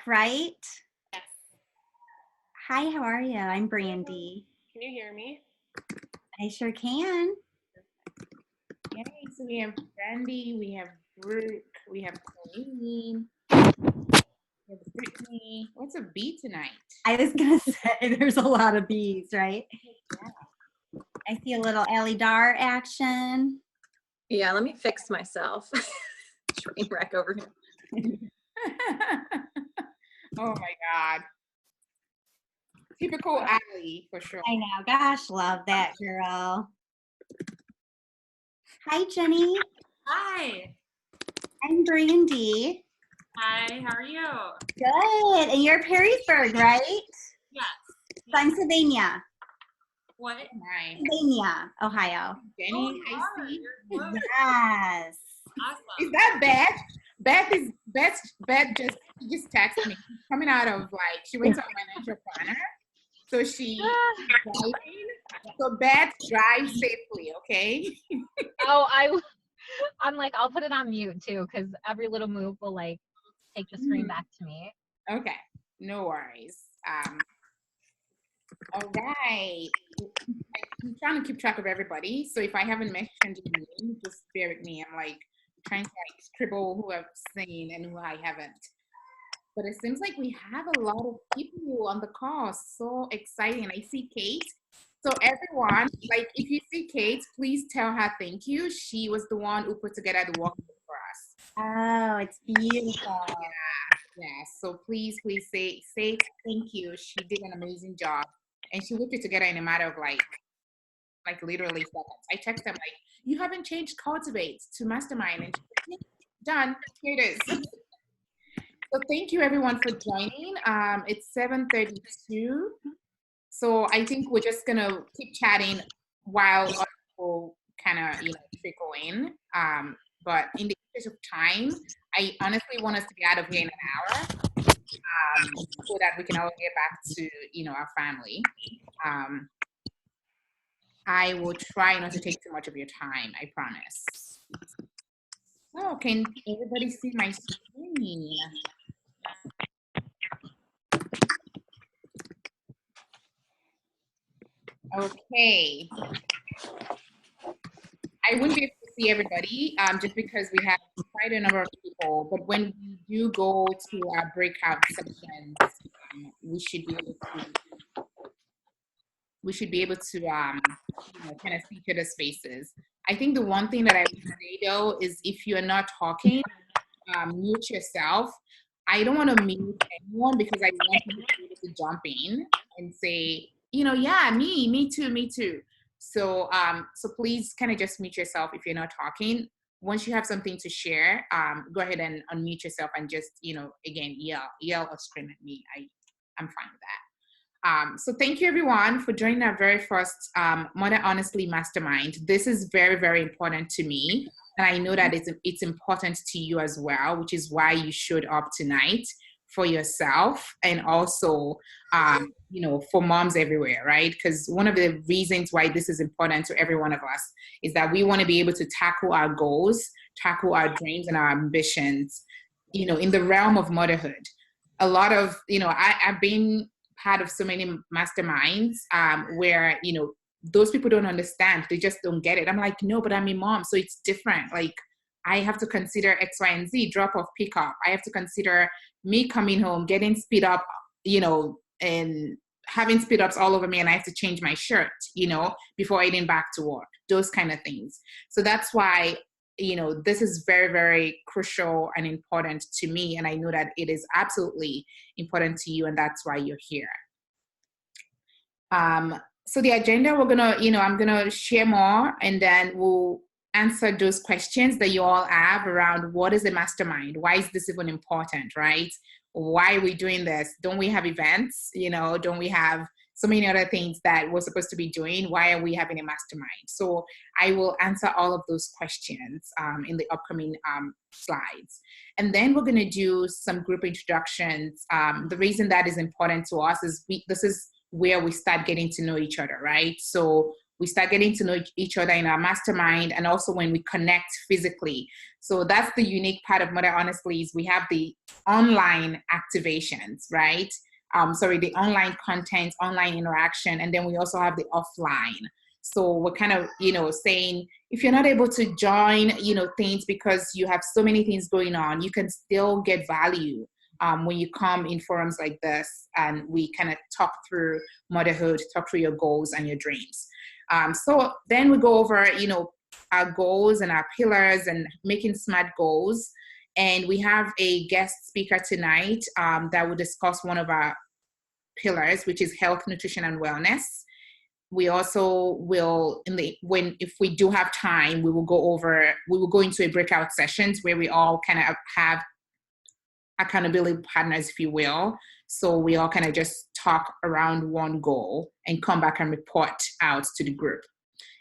right? Yes. Hi, how are you? I'm Brandy. Can you hear me? I sure can. Yay, so we have Brandy, we have Brooke, we have Colleen, we have Brittany. What's a B tonight? I was going to say there's a lot of bees, right? Yeah. I see a little Ellie Dar action. Yeah, let me fix myself. Train wreck over here. Oh my God. Typical Allie, for sure. I know. Gosh, love that girl. Hi, Jenny. Hi. I'm Brandy. Hi, how are you? Good. And you're Perrysburg, right? Yes. Pennsylvania. What? Hi. Pennsylvania, Ohio. Jenny, you I are. see. You're close. Yes. Awesome. Is that Beth? Beth just texted me. She's coming out of she went to a financial planner. So she driving. So Beth, drive safely, okay? I'm like, I'll put it on mute too, because every little move will like take the screen back to me. Okay, no worries. All right. I'm trying to keep track of everybody. So if I haven't mentioned your name, just bear with me. I'm like trying to scribble who I've seen and who I haven't. But it seems like we have a lot of people on the call. So exciting. I see Kate. So everyone, like if you see Kate, please tell her thank you. She was the one who put together the workbook for us. Oh, it's beautiful. Yeah. So please say thank you. She did an amazing job. And she whipped it together in a matter of like literally seconds. I texted them like, you haven't changed Cultivate to Mastermind. And she's like, done. Here it is. So thank you everyone for joining. It's 7:32. So I think we're just gonna keep chatting while other people kind of trickle in. But in the interest of time, I honestly want us to be out of here in an hour, so that we can all get back to our family. I will try not to take too much of your time. I promise. Oh, can everybody see my screen? Okay. I wouldn't be able to see everybody just because we have quite a number of people. But when we do go to our breakout sessions, we should be able to kind of see each other's faces. I think the one thing that I would say though is if you're not talking, mute yourself. I don't want to mute anyone because I want people to be able to jump in and say, yeah, me too. So so please kind of just mute yourself if you're not talking. Once you have something to share, go ahead and unmute yourself and just, again, yell or scream at me. I'm fine with that. So thank you everyone for joining our very first Mother Honestly Mastermind. This is very, very important to me. And I know that it's important to you as well, which is why you showed up tonight for yourself and also, for moms everywhere, right? Because one of the reasons why this is important to every one of us is that we want to be able to tackle our goals, tackle our dreams and our ambitions, in the realm of motherhood. A lot of, I've been part of so many masterminds where, those people don't understand. They just don't get it. I'm like, no, but I'm a mom, so it's different. Like, I have to consider X, Y, and Z, drop off, pick up. I have to consider me coming home, getting speed up, and having speed ups all over me, and I have to change my shirt, before heading back to work. Those kind of things. So that's why, this is very, very crucial and important to me. And I know that it is absolutely important to you, and that's why you're here. So the agenda, we're gonna, I'm gonna share more, and then we'll answer those questions that you all have around what is a mastermind? Why is this even important, right? Why are we doing this? Don't we have events? Don't we have so many other things that we're supposed to be doing? Why are we having a mastermind? So I will answer all of those questions in the upcoming slides. And then we're gonna do some group introductions. The reason that is important to us is this is where we start getting to know each other, right? So we start getting to know each other in our mastermind, and also when we connect physically. So that's the unique part of Mother Honestly, is we have the online activations, right? The online content, online interaction, and then we also have the offline. So we're kind of, saying, if you're not able to join, things because you have so many things going on, you can still get value when you come in forums like this, and we kind of talk through motherhood, talk through your goals and your dreams. So then we go over, our goals and our pillars and making smart goals. And we have a guest speaker tonight that will discuss one of our pillars, which is health, nutrition, and wellness. We also will, if we do have time, we will go into a breakout sessions where we all kind of have accountability partners, if you will. So we all kind of just talk around one goal and come back and report out to the group.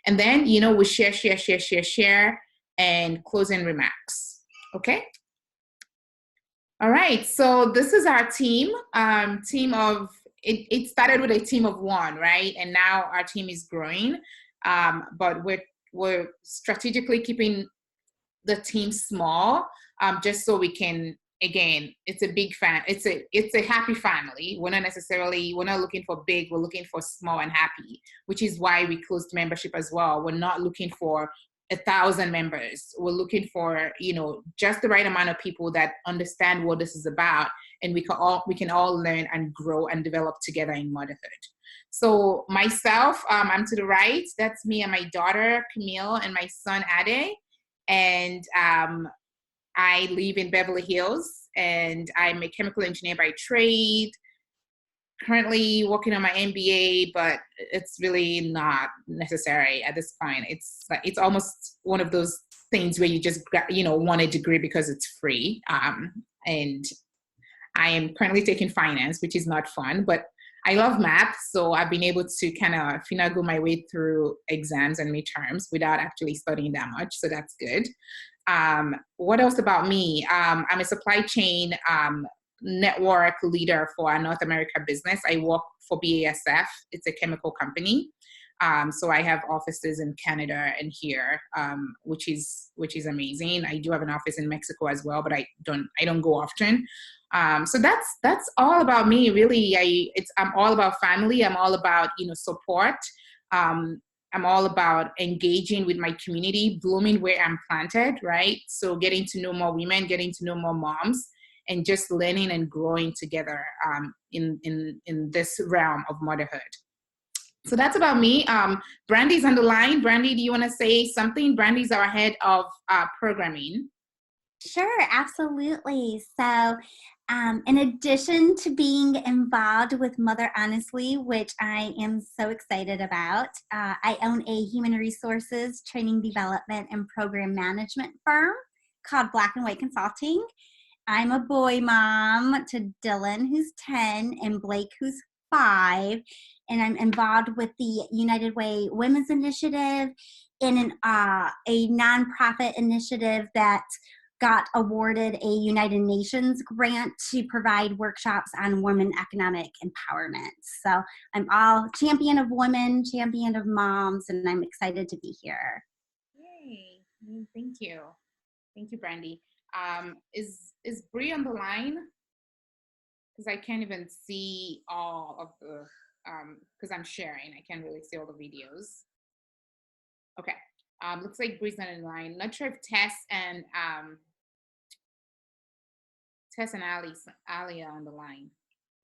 And then, we share, and closing remarks. Okay? All right. So this is our team. It started with a team of one, right? And now our team is growing. But we're strategically keeping the team small, just so we can, again, it's a happy family. We're not looking for big, we're looking for small and happy, which is why we closed membership as well. We're not looking for 1,000 members. We're looking for, just the right amount of people that understand what this is about, and we can all learn and grow and develop together in motherhood. So myself, I'm to the right. That's me and my daughter, Camille, and my son, Ade. And I live in Beverly Hills, and I'm a chemical engineer by trade. Currently working on my MBA, but it's really not necessary at this point. It's almost one of those things where you just want a degree because it's free. And I am currently taking finance, which is not fun, but I love math, so I've been able to kind of finagle my way through exams and midterms without actually studying that much. So that's good. What else about me? I'm a supply chain network leader for our North America business. I work for BASF. It's a chemical company. So I have offices in Canada and here, which is amazing. I do have an office in Mexico as well, but I don't go often. So that's all about me, really. I'm all about family. I'm all about, support. I'm all about engaging with my community, blooming where I'm planted, right? So getting to know more women, getting to know more moms, and just learning and growing together in this realm of motherhood. So that's about me. Brandy's on the line. Brandy, do you want to say something? Brandy's our head of programming. Sure, absolutely. So in addition to being involved with Mother Honestly, which I am so excited about, I own a human resources, training development, and program management firm called Black and White Consulting. I'm a boy mom to Dylan, who's 10, and Blake, who's 5. And I'm involved with the United Way Women's Initiative in a nonprofit initiative that got awarded a United Nations grant to provide workshops on women economic empowerment. So I'm all champion of women, champion of moms, and I'm excited to be here. Yay. Thank you. Thank you, Brandy. Is Bree on the line? Because I can't even see all of the, because I'm sharing, I can't really see all the videos. Okay, looks like Bree's not in line. Not sure if Tess and Ali are on the line.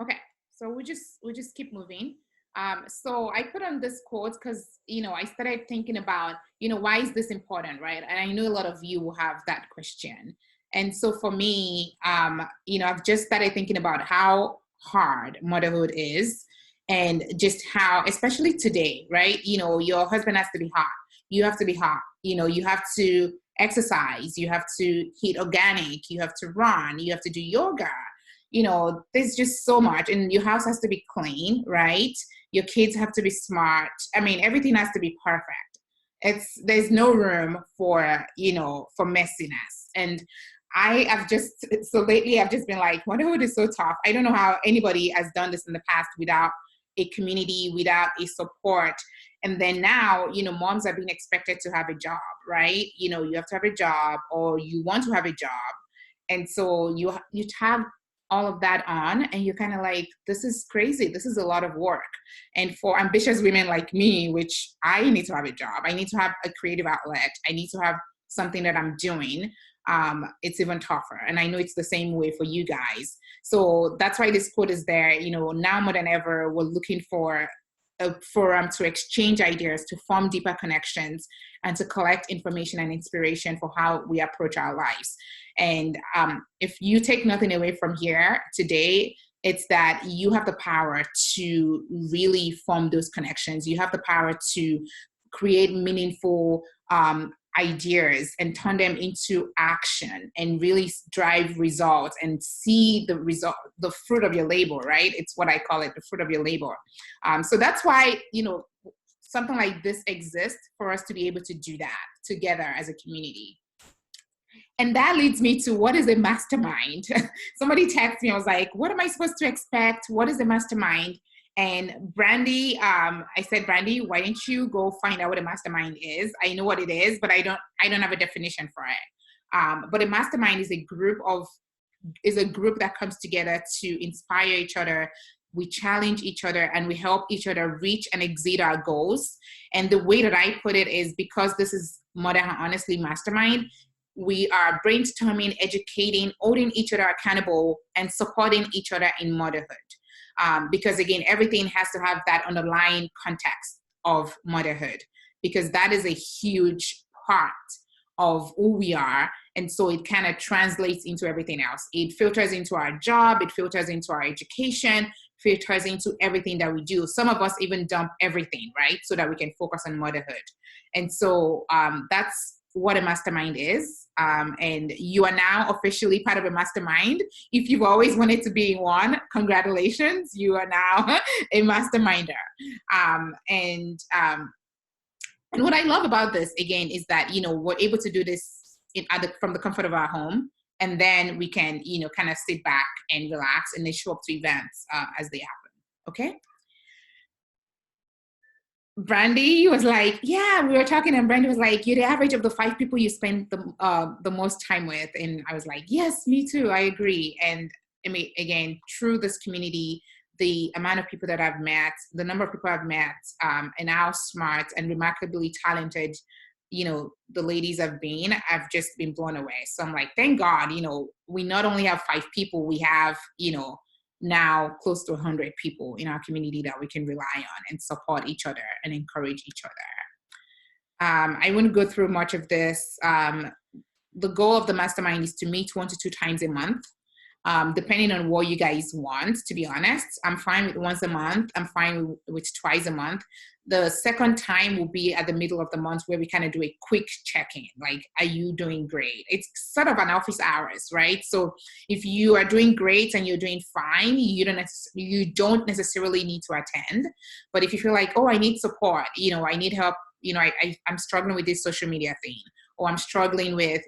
Okay, so we just keep moving. So I put on this quote because, I started thinking about, why is this important, right? And I know a lot of you will have that question. And so for me, I've just started thinking about how hard motherhood is, and just how, especially today, right? Your husband has to be hot. You have to be hot. You have to exercise. You have to eat organic. You have to run. You have to do yoga. There's just so much. And your house has to be clean, right? Your kids have to be smart. I mean, everything has to be perfect. There's no room for, for messiness. And lately I've just been like, motherhood is so tough. I don't know how anybody has done this in the past without a community, without a support. And then now, moms are being expected to have a job, right? You have to have a job, or you want to have a job. And so you have all of that on, and you're kind of like, this is crazy. This is a lot of work. And for ambitious women like me, which I need to have a job, I need to have a creative outlet, I need to have something that I'm doing. It's even tougher. And I know it's the same way for you guys. So that's why this quote is there. Now more than ever, we're looking for a forum to exchange ideas, to form deeper connections, and to collect information and inspiration for how we approach our lives. And if you take nothing away from here today, it's that you have the power to really form those connections. You have the power to create meaningful ideas and turn them into action and really drive results and see the result, the fruit of your labor, right? It's what I call it, the fruit of your labor. So that's why, something like this exists, for us to be able to do that together as a community. And that leads me to, what is a mastermind? Somebody texted me, I was like, what am I supposed to expect? What is a mastermind? And Brandy, I said, Brandy, why don't you go find out what a mastermind is? I know what it is, but I don't have a definition for it. But a mastermind is a group that comes together to inspire each other. We challenge each other, and we help each other reach and exceed our goals. And the way that I put it is, because this is Mother Honestly Mastermind, we are brainstorming, educating, holding each other accountable, and supporting each other in motherhood. Because again, everything has to have that underlying context of motherhood, because that is a huge part of who we are. And so it kind of translates into everything else. It filters into our job, it filters into our education, filters into everything that we do. Some of us even dump everything, right? So that we can focus on motherhood. And so that's what a mastermind is. And you are now officially part of a mastermind. If you've always wanted to be in one, congratulations, you are now a masterminder. And what I love about this, again, is that, we're able to do this from the comfort of our home. And then we can, kind of sit back and relax, and then show up to events as they happen. Okay. Brandy was like, yeah, we were talking, and Brandy was like, you're the average of the 5 people you spend the most time with. And I was like, yes, me too, I agree. And I mean, again, through this community, the amount of people that I've met, the number of people I've met, and how smart and remarkably talented, the ladies have been, I've just been blown away. So I'm like, thank God, we not only have 5 people, we have, now close to 100 people in our community that we can rely on and support each other and encourage each other. I wouldn't go through much of this. The goal of the mastermind is to meet 1 to 2 times a month, depending on what you guys want, to be honest. I'm fine with once a month. I'm fine with twice a month. The second time will be at the middle of the month, where we kind of do a quick check-in. Like, are you doing great? It's sort of an office hours, right? So if you are doing great and you're doing fine, you don't necessarily need to attend. But if you feel like, oh, I need support, I need help, I'm struggling with this social media thing, or I'm struggling with,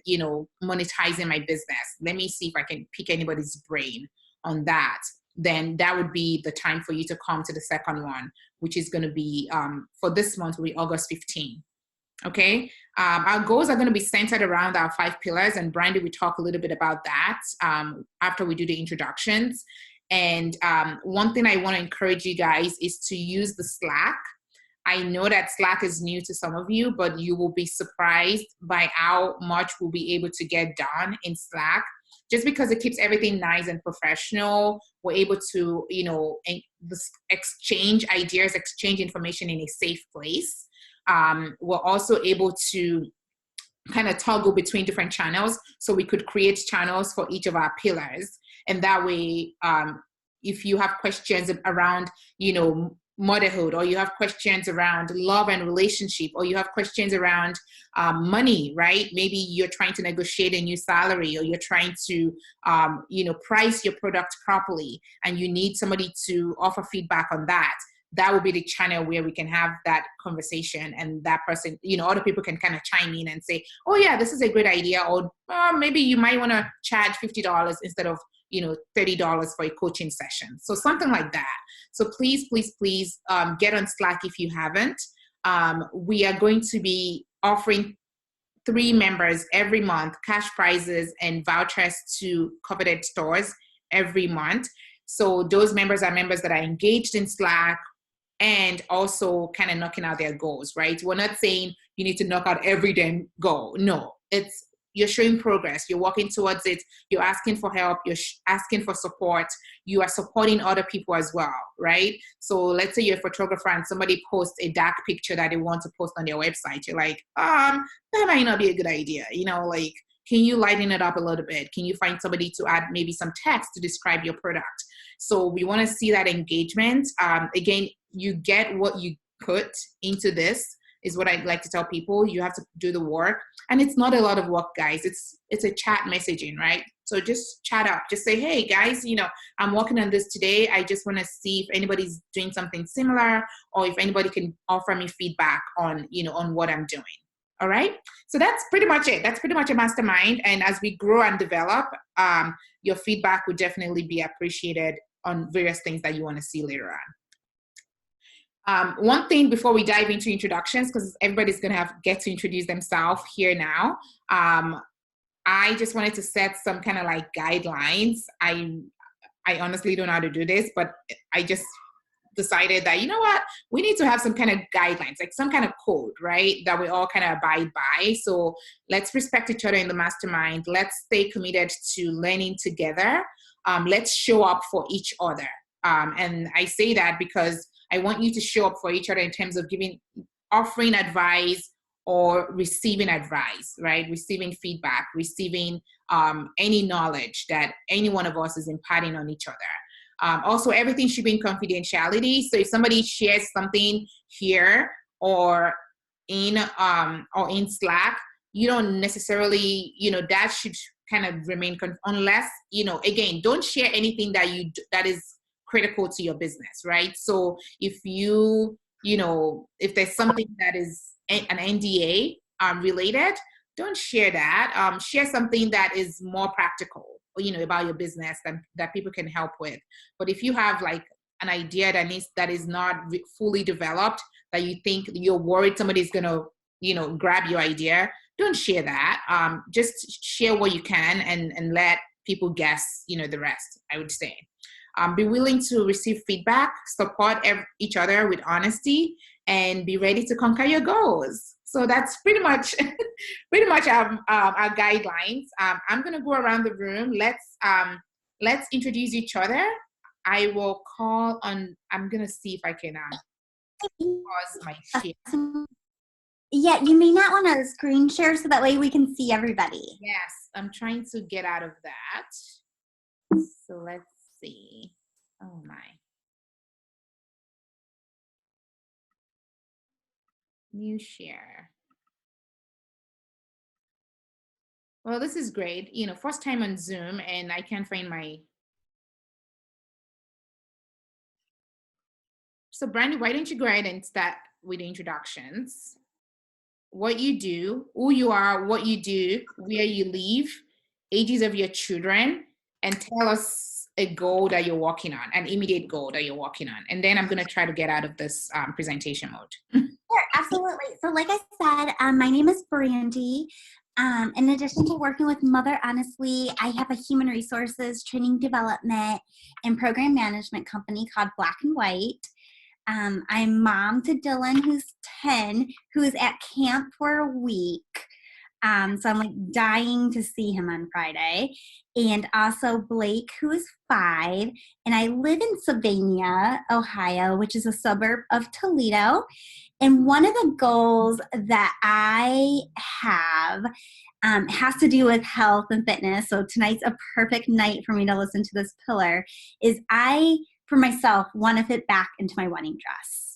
monetizing my business, let me see if I can pick anybody's brain on that, then that would be the time for you to come to the second one, which is going to be, for this month, will be August 15. Okay. Our goals are going to be centered around our 5 pillars, and Brandy will talk a little bit about that after we do the introductions. And one thing I want to encourage you guys is to use the Slack. I know that Slack is new to some of you, but you will be surprised by how much we'll be able to get done in Slack. Just because it keeps everything nice and professional, we're able to, exchange ideas, exchange information in a safe place. We're also able to kind of toggle between different channels. So we could create channels for each of our pillars. And that way, if you have questions around, motherhood, or you have questions around love and relationship, or you have questions around money, right? Maybe you're trying to negotiate a new salary, or you're trying to, price your product properly, and you need somebody to offer feedback on that. That would be the channel where we can have that conversation, and that person, other people can kind of chime in and say, oh yeah, this is a great idea. Or maybe you might want to charge $50 instead of, $30 for a coaching session. So something like that. So please, please, please get on Slack if you haven't. we are going to be offering 3 members every month cash prizes and vouchers to coveted stores every month. So those members are members that are engaged in Slack and also kind of knocking out their goals, right? We're not saying you need to knock out every damn goal. No, it's you're showing progress. You're working towards it. You're asking for help. You're asking for support. You are supporting other people as well, right? So let's say you're a photographer and somebody posts a dark picture that they want to post on their website. You're like, that might not be a good idea. Like, can you lighten it up a little bit? Can you find somebody to add maybe some text to describe your product? So we want to see that engagement. Again, you get what you put into this is what I'd like to tell people. You have to do the work. And it's not a lot of work, guys. It's a chat messaging, right? So just chat up. Just say, hey, guys, I'm working on this today. I just want to see if anybody's doing something similar or if anybody can offer me feedback on, on what I'm doing. All right. So that's pretty much it. That's pretty much a mastermind. And as we grow and develop, your feedback would definitely be appreciated on various things that you want to see later on. One thing before we dive into introductions, because everybody's going to get to introduce themselves here now. I just wanted to set some kind of like guidelines. I honestly don't know how to do this, but I just decided that, we need to have some kind of guidelines, like some kind of code, right? That we all kind of abide by. So let's respect each other in the mastermind. Let's stay committed to learning together. Let's show up for each other. And I say that because I want you to show up for each other in terms of offering advice or receiving advice, right? Receiving feedback, receiving any knowledge that any one of us is imparting on each other. Also, everything should be in confidentiality. So if somebody shares something here or in Slack, you don't necessarily, that should kind of remain unless, again, don't share anything that is critical to your business, right? So if if there's something that is an NDA related, don't share that. Share something that is more practical, about your business that people can help with. But if you have like an idea that is not fully developed, that you think you're worried somebody's gonna, grab your idea, don't share that. Just share what you can and let people guess, the rest, I would say. Be willing to receive feedback, support each other with honesty, and be ready to conquer your goals. So that's pretty much our guidelines. I'm gonna go around the room. Let's introduce each other. I will call on. I'm gonna see if I can pause my share. Yeah, you may not want to screen share so that way we can see everybody. Yes, I'm trying to get out of that. So let's see. Oh my. New share. Well, this is great. First time on Zoom and I can't find my. So Brandy, why don't you go ahead and start with the introductions? What you do, who you are, what you do, where you live, ages of your children, and tell us a goal that you're working on, an immediate goal that you're working on. And then I'm going to try to get out of this presentation mode. Sure, absolutely. So like I said, my name is Brandy. In addition to working with Mother Honestly, I have a human resources, training development, and program management company called Black and White. I'm mom to Dylan, who's 10, who is at camp for a week. So I'm like dying to see him on Friday. And also Blake, who is 5. And I live in Sylvania, Ohio, which is a suburb of Toledo. And one of the goals that I have has to do with health and fitness. So tonight's a perfect night for me to listen to this pillar. Is I, for myself, want to fit back into my wedding dress.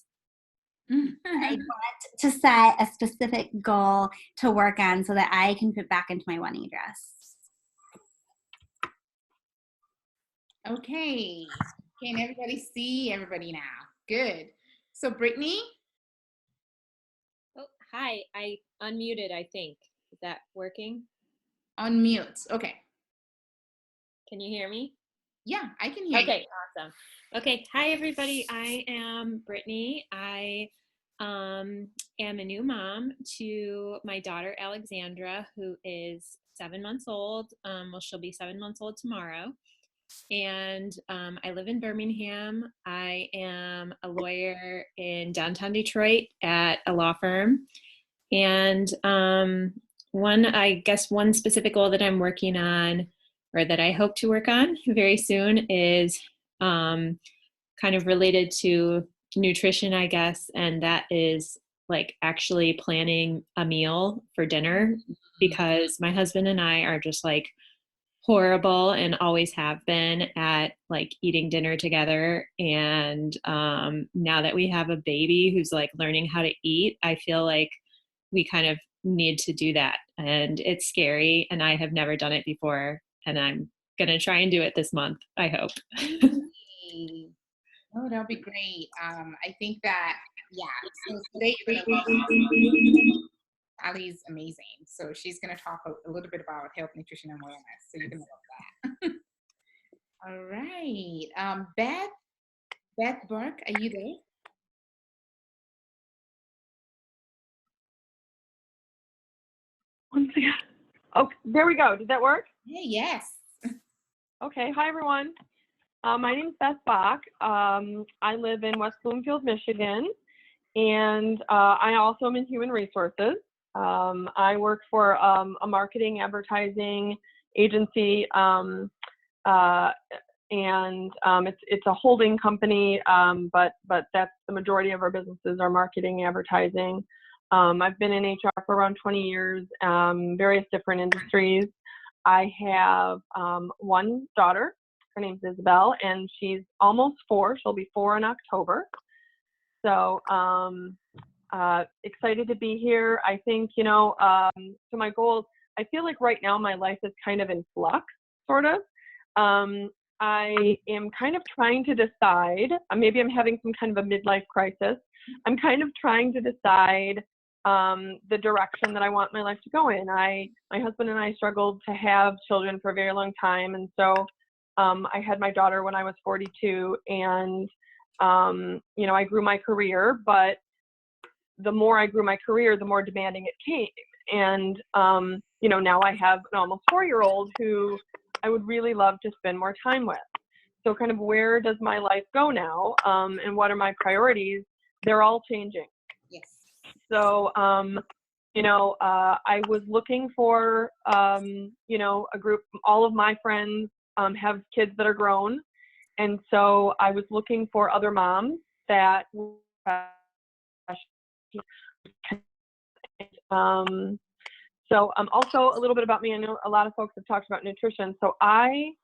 I want to set a specific goal to work on so that I can fit back into my wedding dress. Okay. Can everybody see everybody now? Good. So Brittany? Oh, hi. I unmuted, I think. Is that working? Unmute. Okay. Can you hear me? Yeah, I can hear you. Okay, awesome. Okay, hi everybody. I am Brittany. I am a new mom to my daughter Alexandra, who is 7 months old. Well, she'll be 7 months old tomorrow. And I live in Birmingham. I am a lawyer in downtown Detroit at a law firm. And one specific goal that I'm working on, or that I hope to work on very soon, is kind of related to nutrition, I guess. And that is like actually planning a meal for dinner, because my husband and I are just like horrible and always have been at like eating dinner together. And now that we have a baby who's like learning how to eat, I feel like we kind of need to do that. And it's scary, and I have never done it before, and I'm going to try and do it this month, I hope. Yay. Oh, that'll be great. I think that, yeah. So today you're gonna love Ali's amazing. So she's gonna talk a little bit about health, nutrition, and wellness. So you're gonna love that. All right. Beth Burke, are you there? Once again. Oh, there we go. Did that work? Hey, yes. Okay. Hi, everyone. My name is Beth Bach. I live in West Bloomfield, Michigan, and I also am in human resources. I work for a marketing advertising agency, and it's a holding company, but that's the majority of our businesses are marketing, advertising. I've been in HR for around 20 years, various different industries. I have one daughter. Her name's Isabel, and she's almost 4. She'll be 4 in October. So excited to be here. I think, so my goals, I feel like right now my life is kind of in flux, sort of. I am kind of trying to decide, maybe I'm having some kind of a midlife crisis. I'm kind of trying to decide the direction that I want my life to go in. My husband and I struggled to have children for a very long time. And so I had my daughter when I was 42, and, I grew my career, but the more I grew my career, the more demanding it came. And, now I have an almost 4-year-old who I would really love to spend more time with. So kind of where does my life go now? And what are my priorities? They're all changing. Yes. So, I was looking for, a group. All of my friends have kids that are grown. And so I was looking for other moms that also a little bit about me. I know a lot of folks have talked about nutrition. So I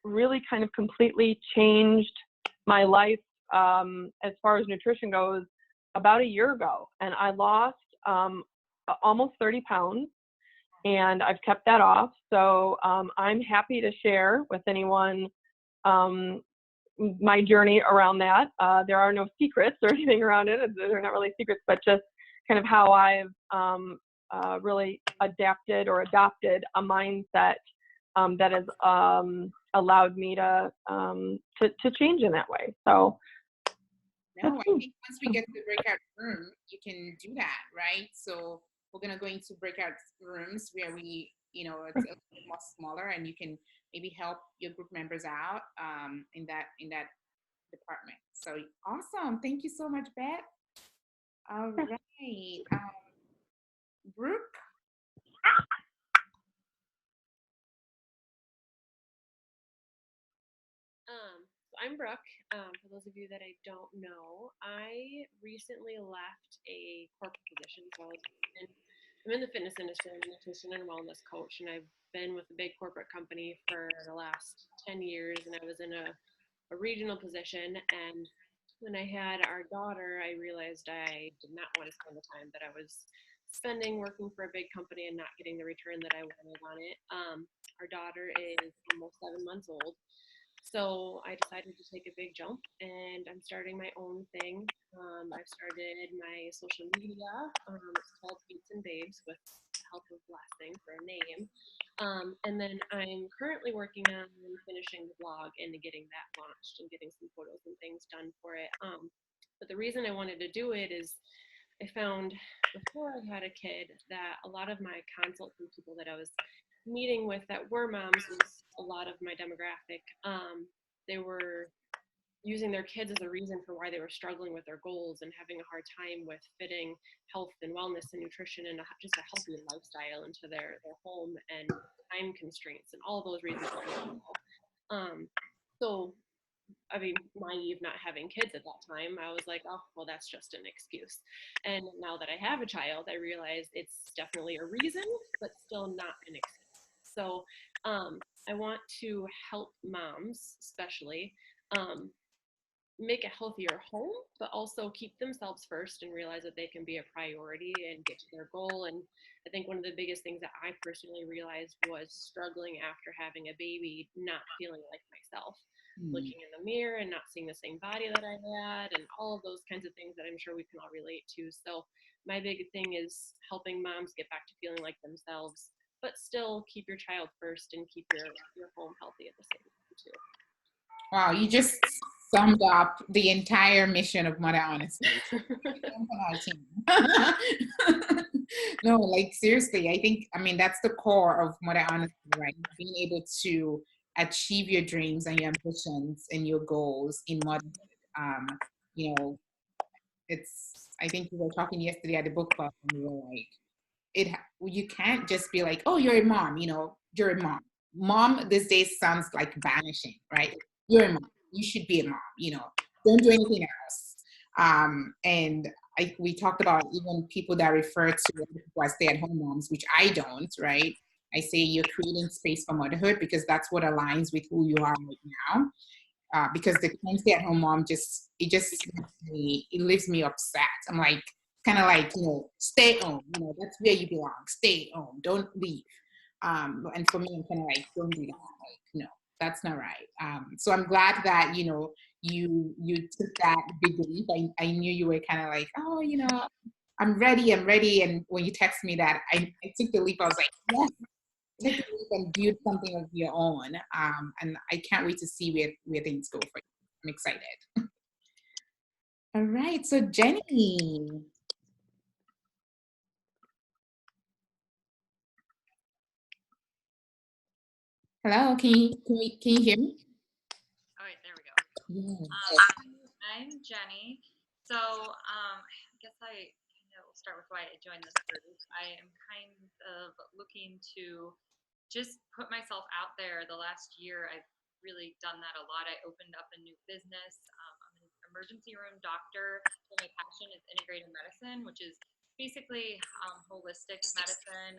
really kind of completely changed my life as far as nutrition goes about a year ago. And I lost almost 30 pounds, and I've kept that off. So I'm happy to share with anyone my journey around that. There are no secrets or anything around it. They're not really secrets, but just kind of how I've really adapted or adopted a mindset that has allowed me to change in that way. So No, I think once we get to the breakout room, you can do that, right? So we're gonna go into breakout rooms where we, it's a little bit more smaller, and you can maybe help your group members out in that department. So awesome! Thank you so much, Beth. All right, Brooke. So I'm Brooke. For those of you that I don't know, I recently left a corporate position. So I'm in the fitness industry. I'm a nutrition and wellness coach, and I've been with a big corporate company for the last 10 years, and I was in a regional position. And when I had our daughter, I realized I did not want to spend the time that I was spending working for a big company and not getting the return that I wanted on it. Our daughter is almost 7 months old. So I decided to take a big jump, and I'm starting my own thing. I've started my social media. It's called Beats and Babes, with the help of Blessing for a name. And then I'm currently working on finishing the blog and getting that launched and getting some photos and things done for it. But the reason I wanted to do it is I found before I had a kid that a lot of my consults and people that I was meeting with that were moms was a lot of my demographic. They were using their kids as a reason for why they were struggling with their goals and having a hard time with fitting health and wellness and nutrition and just a healthy lifestyle into their home, and time constraints and all of those reasons. So I mean, naive not having kids at that time, I was like, oh, well, that's just an excuse. And now that I have a child, I realize it's definitely a reason, but still not an excuse. So I want to help moms, especially, make a healthier home, but also keep themselves first and realize that they can be a priority and get to their goal. And I think one of the biggest things that I personally realized was struggling after having a baby, not feeling like myself, looking in the mirror and not seeing the same body that I had, and all of those kinds of things that I'm sure we can all relate to. So my big thing is helping moms get back to feeling like themselves, but still keep your child first and keep your home healthy at the same time too. Wow, you just summed up the entire mission of Mother Honestly. No, like seriously, I mean, that's the core of Mother Honestly, right? Being able to achieve your dreams and your ambitions and your goals in motherhood. You know, I think we were talking yesterday at the book club and we were like, you can't just be like, oh, you're a mom, you're a mom. Mom these days sounds like banishing, right? You're a mom. You should be a mom, don't do anything else. And we talked about even people that refer to people as stay-at-home moms, which I don't, right? I say you're creating space for motherhood because that's what aligns with who you are right now. Because the term stay-at-home mom it leaves me upset. I'm like, kind of like, stay home, that's where you belong. Stay home, don't leave. And for me, I'm kind of like, don't do that. Like, no, that's not right. So I'm glad that, you took that big leap. I knew you were kind of like, oh, I'm ready. And when you text me that, I took the leap. I was like, yes, take the leap and build something of your own. And I can't wait to see where things go for you. I'm excited. All right, so Jenny. Hello, can you hear me? All right, there we go. Yes. I'm Jenny. So I guess I will start with why I joined this group. I am kind of looking to just put myself out there. The last year, I've really done that a lot. I opened up a new business. I'm an emergency room doctor. So my passion is integrative medicine, which is basically holistic medicine.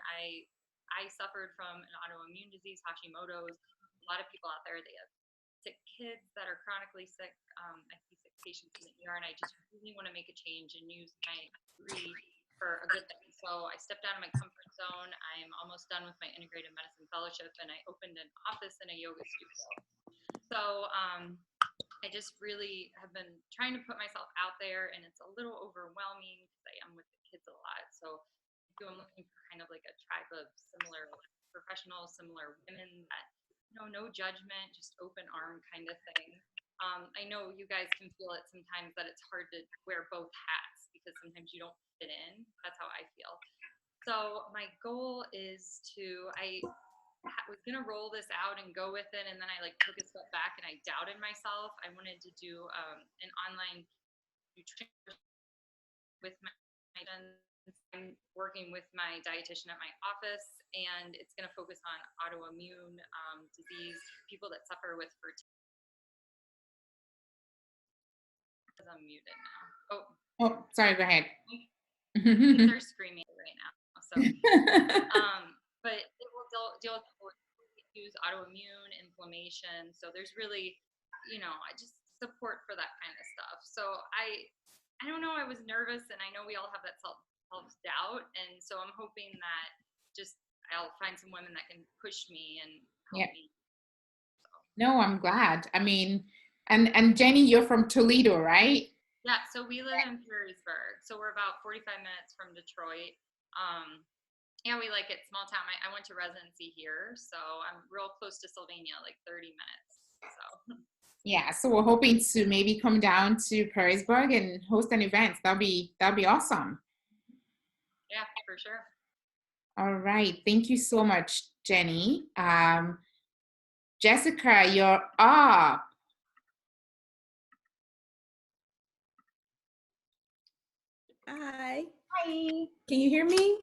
I suffered from an autoimmune disease, Hashimoto's. A lot of people out there, they have sick kids that are chronically sick. I see sick patients in the ER, and I just really want to make a change and use my degree for a good thing. So I stepped out of my comfort zone. I'm almost done with my integrative medicine fellowship, and I opened an office in a yoga studio. So I just really have been trying to put myself out there, and it's a little overwhelming because I am with the kids a lot. So I'm looking for kind of like a tribe of similar professionals, similar women that, no judgment, just open arm kind of thing. I know you guys can feel it sometimes that it's hard to wear both hats because sometimes you don't fit in. That's how I feel. So my goal is I was going to roll this out and go with it. And then I took a step back and I doubted myself. I wanted to do an online nutrition with my I'm working with my dietitian at my office, and it's going to focus on autoimmune disease, people that suffer with fertility. I'm muted now. Oh, sorry, go ahead. They're screaming right now. So, but it will deal with use autoimmune inflammation. So there's really, I just support for that kind of stuff. So I don't know. I was nervous, and I know we all have that self-doubt, and so I'm hoping that I'll find some women that can push me and help me. So. No, I'm glad. I mean, and Jenny, you're from Toledo, right? Yeah, so we live in Perrysburg. So we're about 45 minutes from Detroit. Yeah, we like it, small town. I went to residency here, so I'm real close to Sylvania, like 30 minutes. So Yeah, so we're hoping to maybe come down to Perrysburg and host an event. That'll be awesome. Yeah, for sure. All right. Thank you so much, Jenny. Jessica, you're up. Hi. Hi. Can you hear me?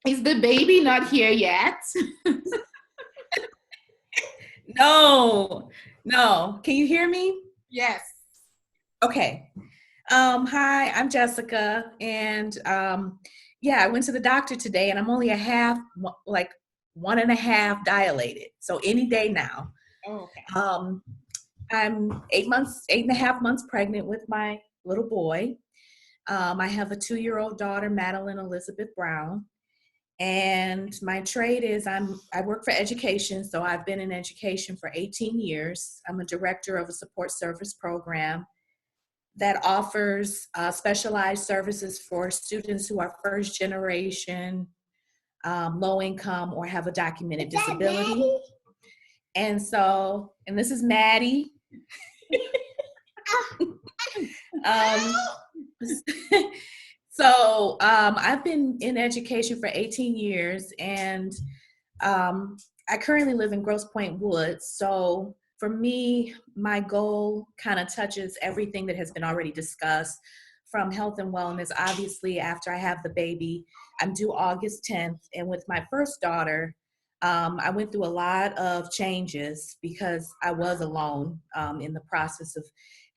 Is the baby not here yet? No. No. Can you hear me? Yes. Okay. Hi, I'm Jessica, and yeah, I went to the doctor today, and I'm only like 1.5 dilated, so any day now. Oh, okay. I'm 8.5 months pregnant with my little boy. I have a 2-year-old daughter, Madeline Elizabeth Brown. And my trade is I work for education, so I've been in education for 18 years. I'm a director of a support service program that offers specialized services for students who are first generation, low income, or have a documented disability. And so, and this is Maddie. So I've been in education for 18 years, and I currently live in Grosse Pointe Woods. So for me, my goal kind of touches everything that has been already discussed, from health and wellness. Obviously, after I have the baby, I'm due August 10th. And with my first daughter, I went through a lot of changes because I was alone in the process of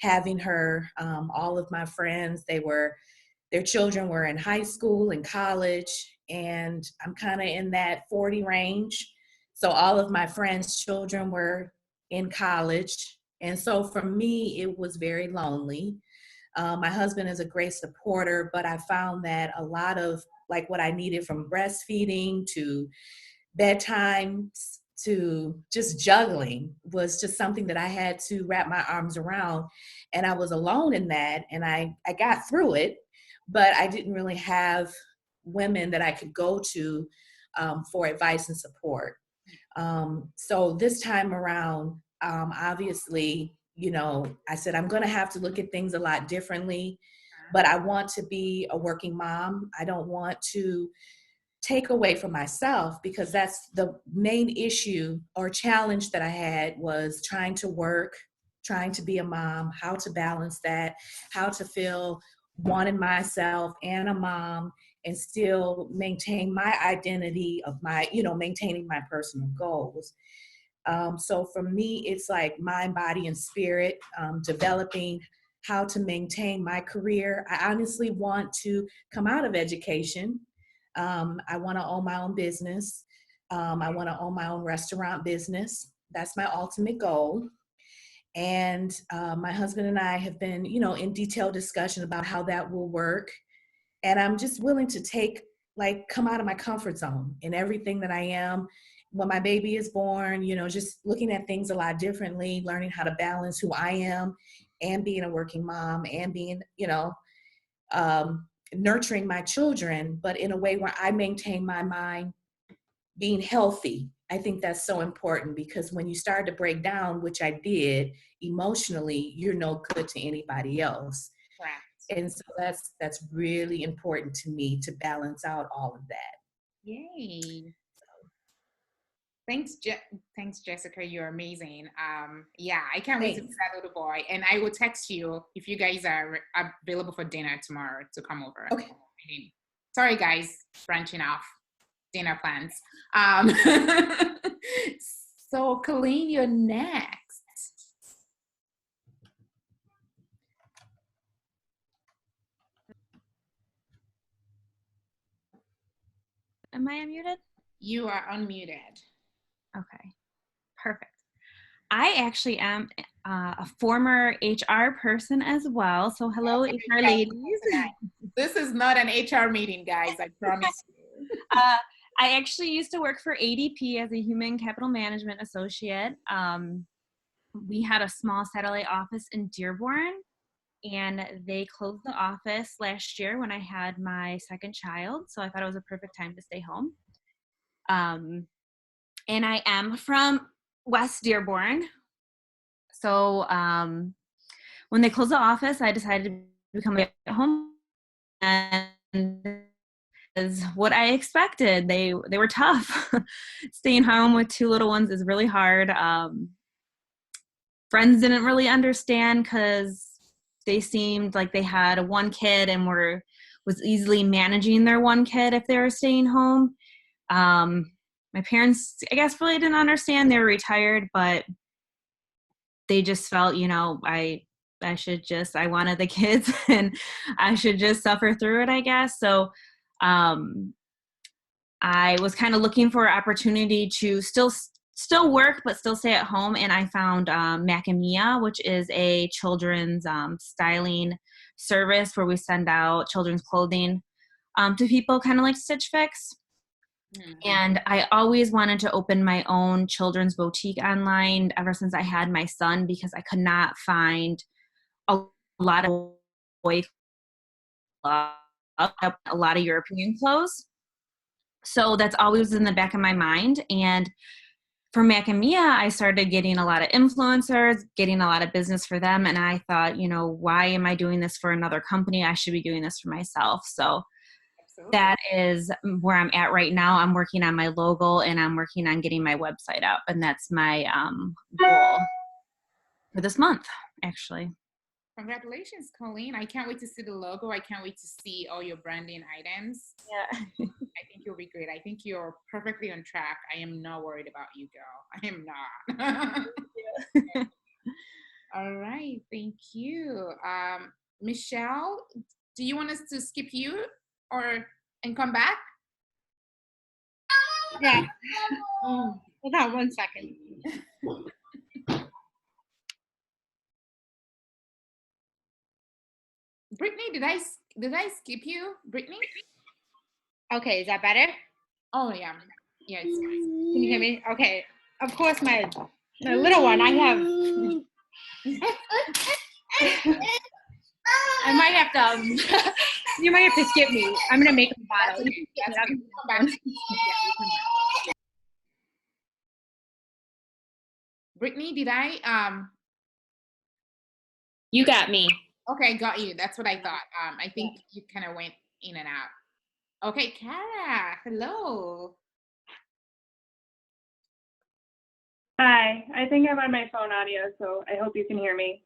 having her. All of my friends, their children were in high school and college, and I'm kind of in that 40 range. So all of my friends' children were in college. And so for me, it was very lonely. My husband is a great supporter, but I found that a lot of like what I needed, from breastfeeding to bedtime to just juggling, was just something that I had to wrap my arms around. And I was alone in that, and I got through it, but I didn't really have women that I could go to for advice and support. So this time around, obviously, I said I'm going to have to look at things a lot differently, but I want to be a working mom. I don't want to take away from myself, because that's the main issue or challenge that I had, was trying to work, trying to be a mom, how to balance that, how to feel wanting myself and a mom and still maintain my identity of maintaining my personal goals. So for me, it's like mind, body, and spirit, developing how to maintain my career. I honestly want to come out of education. I want to own my own business. I want to own my own restaurant business. That's my ultimate goal. And my husband and I have been, in detailed discussion about how that will work. And I'm just willing to come out of my comfort zone in everything that I am. When my baby is born, just looking at things a lot differently, learning how to balance who I am and being a working mom and being, nurturing my children, but in a way where I maintain my mind being healthy. I think that's so important, because when you start to break down, which I did emotionally, you're no good to anybody else. Right. And so that's really important to me, to balance out all of that. Yay. Thanks, Jessica. You're amazing. Yeah, I can't wait to see that little boy. And I will text you if you guys are available for dinner tomorrow to come over. Okay. Sorry, guys, branching off dinner plans. So, Colleen, you're next. Am I unmuted? You are unmuted. Okay, perfect. I actually am a former HR person as well. So hello, HR ladies. This is not an HR meeting, guys, I promise you. I actually used to work for ADP as a human capital management associate. We had a small satellite office in Dearborn, and they closed the office last year when I had my second child. So I thought it was a perfect time to stay home. And I am from West Dearborn. So when they closed the office, I decided to become a home, and is what I expected. They were tough. Staying home with 2 little ones is really hard. Friends didn't really understand because they seemed like they had 1 kid and was easily managing their 1 kid if they were staying home. My parents, I guess, really didn't understand. They were retired, but they just felt, I wanted the kids and I should just suffer through it, I guess. So I was kind of looking for an opportunity to still work, but still stay at home. And I found Macamia, which is a children's styling service where we send out children's clothing to people, kind of like Stitch Fix. And I always wanted to open my own children's boutique online ever since I had my son, because I could not find a lot of boy clothes, a lot of European clothes. So that's always in the back of my mind. And for Macamia, I started getting a lot of influencers, getting a lot of business for them. And I thought, why am I doing this for another company? I should be doing this for myself. So that is where I'm at right now. I'm working on my logo and I'm working on getting my website up. And that's my goal for this month, actually. Congratulations, Colleen. I can't wait to see the logo. I can't wait to see all your branding items. Yeah. I think you'll be great. I think you're perfectly on track. I am not worried about you, girl. I am not. All right. Thank you. Michelle, do you want us to skip you and come back? Yeah. Hold on 1 second. Brittany, did I skip you, Brittany? Okay, is that better? Oh yeah, yeah. It's Can you hear me? Okay. Of course, my little one. I have. I might have to. You might have to skip me. I'm gonna make a bottle. Okay. That's okay. Come back. Yeah, you come back. Brittany, did I You got me. Okay, got you. That's what I thought. I think you kind of went in and out. Okay, Kara, hello. Hi, I think I'm on my phone audio, so I hope you can hear me.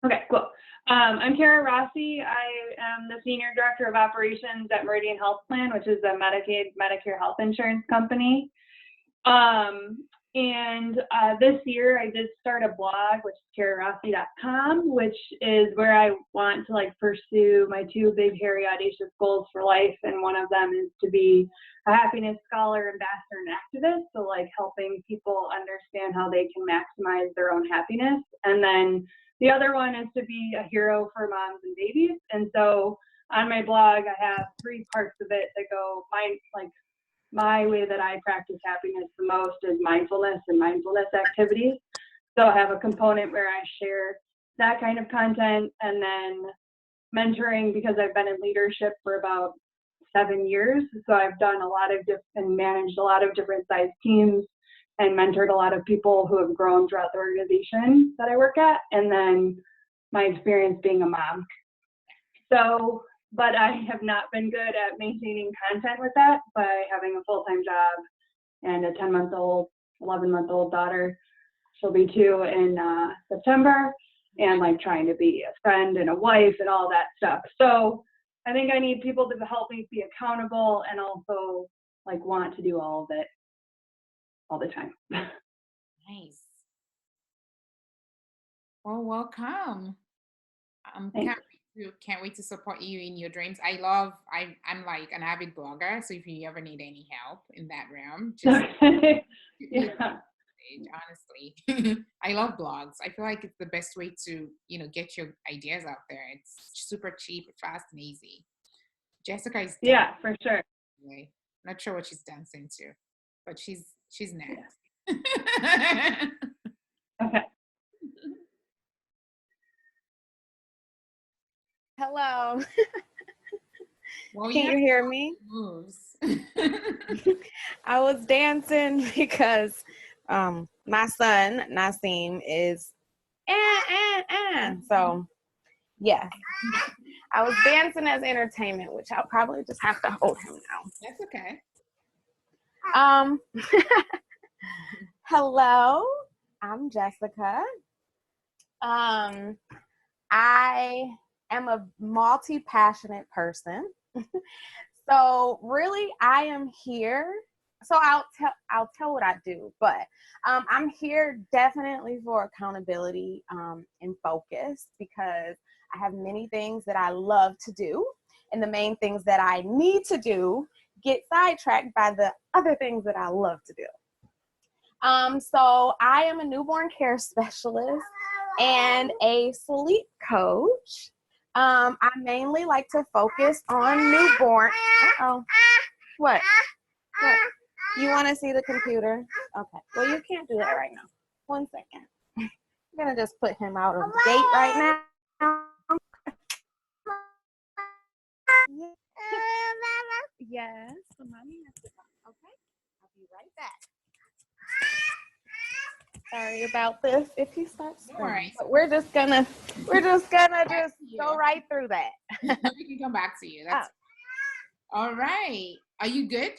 Okay, cool. I'm Kara Rossi. I am the Senior Director of Operations at Meridian Health Plan, which is a Medicaid, Medicare health insurance company. This year I did start a blog, which is KaraRossi.com, which is where I want to pursue my 2 big, hairy, audacious goals for life. And one of them is to be a happiness scholar, ambassador, and activist. So helping people understand how they can maximize their own happiness. And then the other one is to be a hero for moms and babies. And so on my blog, I have 3 parts of it that go my way that I practice happiness the most is mindfulness and mindfulness activities. So I have a component where I share that kind of content, and then mentoring, because I've been in leadership for about 7 years. So I've done a lot of and managed a lot of different size teams and mentored a lot of people who have grown throughout the organization that I work at. And then my experience being a mom. So, but I have not been good at maintaining content with that by having a full-time job and a 10-month-old, 11-month-old daughter. She'll be 2 in September, and trying to be a friend and a wife and all that stuff. So I think I need people to help me be accountable and also want to do all of it all the time. Nice. Well, welcome. Can't wait to support you in your dreams. I'm like an avid blogger, so if you ever need any help in that realm, just Yeah. honestly. I love blogs. I feel like it's the best way to, get your ideas out there. It's super cheap, fast, and easy. Jessica is For sure. anyway. Not sure what she's dancing to, but she's next. Yeah. Okay. Hello. Well, Can you hear me? Moves. I was dancing because my son Nasim is so yes. I was dancing as entertainment, which I'll probably just have to hold him now. That's okay. Hello, I'm Jessica. I am a multi-passionate person. So really I am here. So I'll tell what I do, but I'm here definitely for accountability and focus, because I have many things that I love to do, and the main things that I need to do get sidetracked by the other things that I love to do. So I am a newborn care specialist and a sleep coach. I mainly like to focus on newborn. Uh-oh. What? You want to see the computer? Okay. Well, you can't do that right now. 1 second. I'm going to just put him out of the gate right now. Yes. So mommy has to come. Okay. I'll be right back. Sorry about this if he starts screaming. But we're just gonna go right through that. We can come back to you. That's all right. Are you good?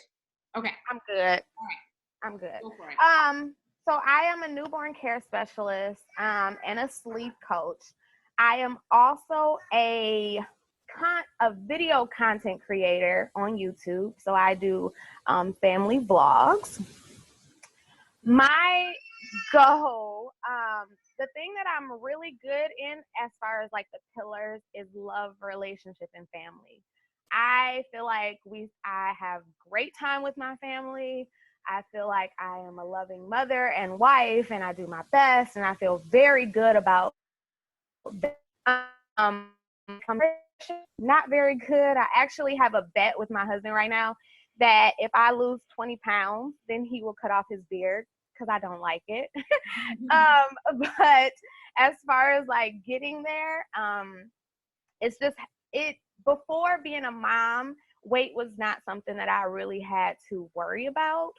Okay. I'm good. All right. I'm good. Go for it. So I am a newborn care specialist and a sleep coach. I am also a video content creator on YouTube. So I do family vlogs. My goal, the thing that I'm really good in as far as like the pillars is love, relationship, and family. I feel like I have great time with my family. I feel like I am a loving mother and wife, and I do my best, and I feel very good about not very good. I actually have a bet with my husband right now that if I lose 20 pounds, then he will cut off his beard, because I don't like it. But as far as like getting there, it's just before being a mom, weight was not something that I really had to worry about.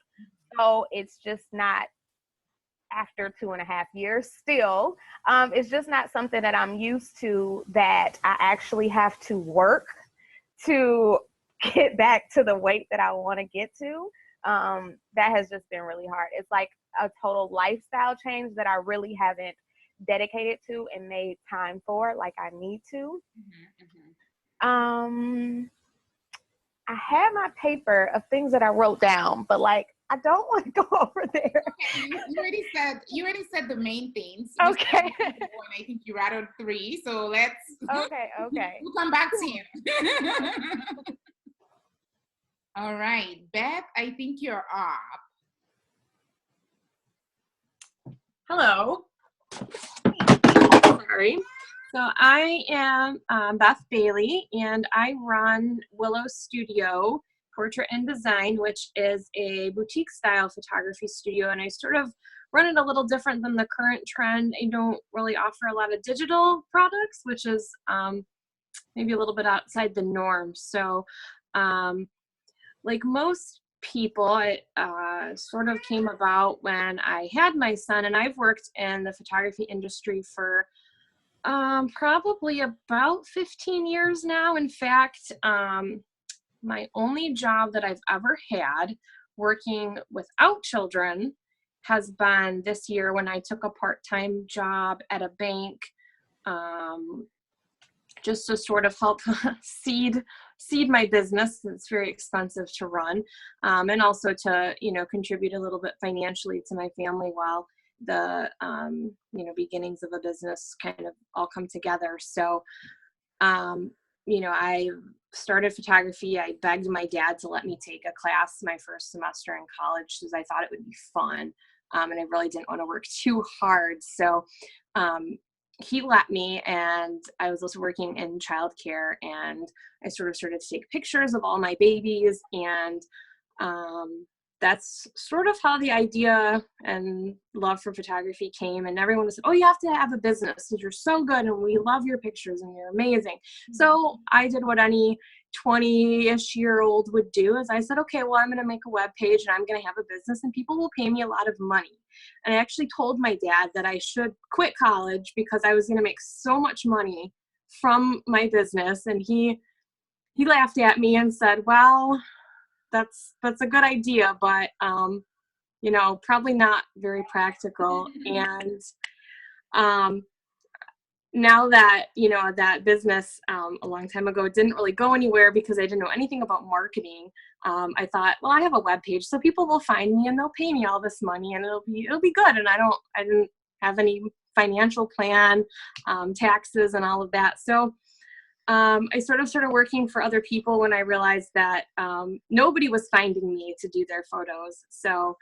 So it's just not, after 2.5 years still, it's just not something that I'm used to, that I actually have to work to get back to the weight that I want to get to. That has just been really hard. It's like a total lifestyle change that I really haven't dedicated to and made time for like I need to. I had my paper of things that I wrote down, but like I don't want to go over there. Okay, you already said the main things. Okay. And I think you rattled 3, so let's. Okay. We'll come back to you. All right, Beth, I think you're up. Hello. Sorry. So I am Beth Bailey, and I run Willow Studio Portrait and Design, which is a boutique style photography studio. And I sort of run it a little different than the current trend. I don't really offer a lot of digital products, which is maybe a little bit outside the norm. So like most people, it sort of came about when I had my son, and I've worked in the photography industry for probably about 15 years now. In fact, my only job that I've ever had working without children has been this year, when I took a part-time job at a bank, just to sort of help seed my business. It's very expensive to run, and also to, contribute a little bit financially to my family while the beginnings of a business kind of all come together. So I started photography. I begged my dad to let me take a class my first semester in college, because I thought it would be fun, and I really didn't want to work too hard. So he let me, and I was also working in childcare, and I sort of started to take pictures of all my babies, and that's sort of how the idea and love for photography came. And everyone was, oh, you have to have a business because you're so good and we love your pictures and you're amazing. So I did what any 20-ish year old would do is I said, okay, well, I'm going to make a web page and I'm going to have a business and people will pay me a lot of money. And I actually told my dad that I should quit college because I was going to make so much money from my business. And he laughed at me and said, well, that's a good idea, but, you know, probably not very practical. And, now that, you know, that business a long time ago didn't really go anywhere because I didn't know anything about marketing, I thought, well, I have a web page, so people will find me and they'll pay me all this money and it'll be good. And I didn't have any financial plan, taxes and all of that. So I sort of started working for other people when I realized that nobody was finding me to do their photos. So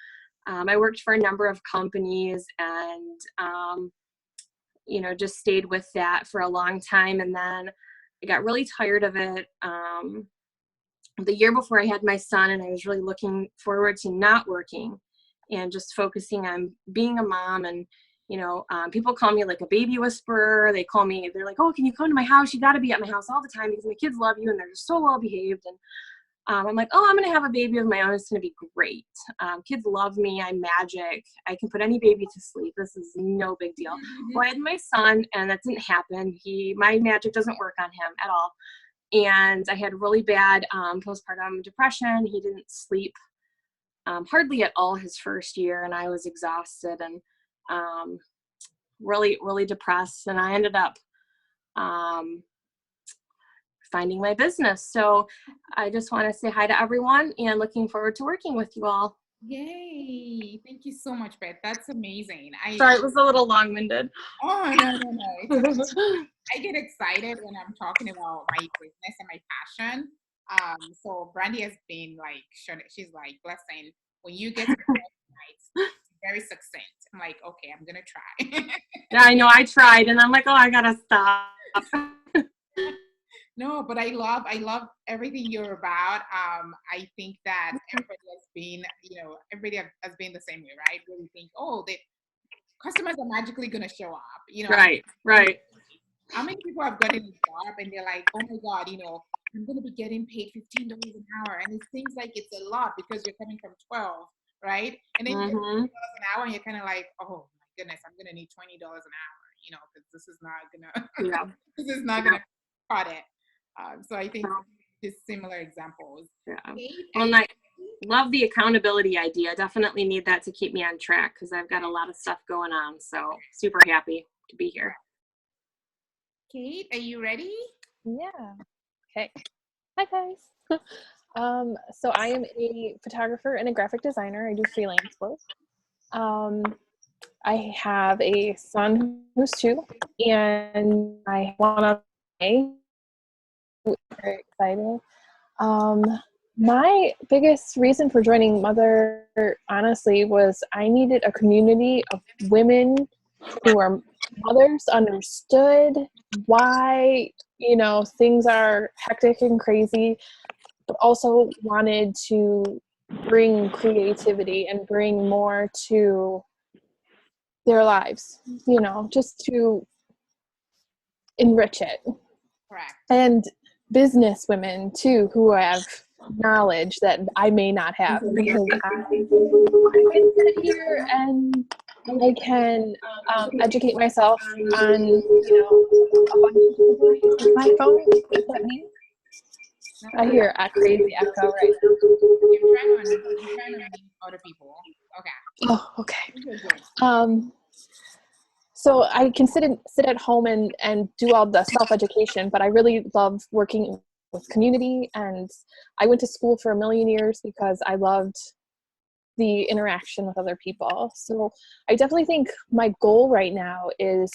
I worked for a number of companies and you know, just stayed with that for a long time. And then I got really tired of it the year before I had my son, and I was really looking forward to not working and just focusing on being a mom. And, you know, people call me like a baby whisperer. They're like, oh, can you come to my house? You got to be at my house all the time because my kids love you and they're just so well behaved. And I'm like, oh, I'm going to have a baby of my own. It's going to be great. Kids love me. I'm magic. I can put any baby to sleep. This is no big deal. Well, I had my son, and that didn't happen. My magic doesn't work on him at all. And I had really bad postpartum depression. He didn't sleep hardly at all his first year, and I was exhausted and really, really depressed. And I ended up finding my business. So I just want to say hi to everyone and looking forward to working with you all. Yay. Thank you so much, Beth. That's amazing. Sorry, it was a little long-winded. Oh, no. I get excited when I'm talking about my business and my passion. So Brandy has been like, she's like, blessing, when you get to the nights, very succinct. I'm like, okay, I'm going to try. Yeah, I know. I tried and I'm like, oh, I got to stop. No, but I love everything you're about. I think that everybody has been the same way, right? Really think, oh, the customers are magically gonna show up, you know. Right. How many people have gotten a job and they're like, oh my God, you know, I'm gonna be getting paid $15 an hour, and it seems like it's a lot because you're coming from 12, right? And then you get $15 an hour, and you're kind of like, oh my goodness, I'm gonna need $20 an hour, you know, because this is not gonna cut it. So I think just similar examples. Yeah. Well, I love the accountability idea. Definitely need that to keep me on track because I've got a lot of stuff going on. So super happy to be here. Kate, are you ready? Yeah. Okay. Hi guys. So I am a photographer and a graphic designer. I do freelance work. I have a son who's 2, and I want to very exciting. My biggest reason for joining Mother, honestly, was I needed a community of women who are mothers, understood why, you know, things are hectic and crazy, but also wanted to bring creativity and bring more to their lives, you know, just to enrich it. Correct. And business women too, who have knowledge that I may not have, because I can sit here and I can educate myself on, you know, a bunch of ways. Is my phone? Is that me? I hear a crazy echo right now. You're trying to meet other people. Okay. Oh, okay. So I can sit at home and do all the self-education, but I really love working with community, and I went to school for a million years because I loved the interaction with other people. So I definitely think my goal right now is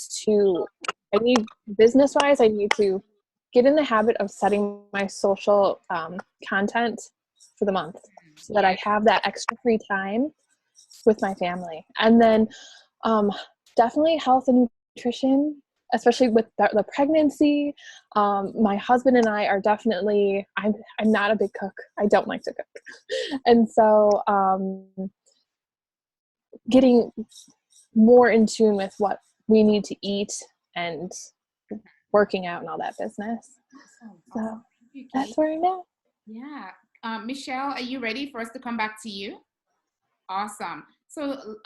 business-wise, I need to get in the habit of setting my social content for the month so that I have that extra free time with my family. And then definitely health and nutrition, especially with the pregnancy. My husband and I are definitely, I'm not a big cook. I don't like to cook. And so getting more in tune with what we need to eat and working out and all that business. So you, That's Kate. where I'm at. Yeah. Michelle, are you ready for us to come back to you? Awesome. So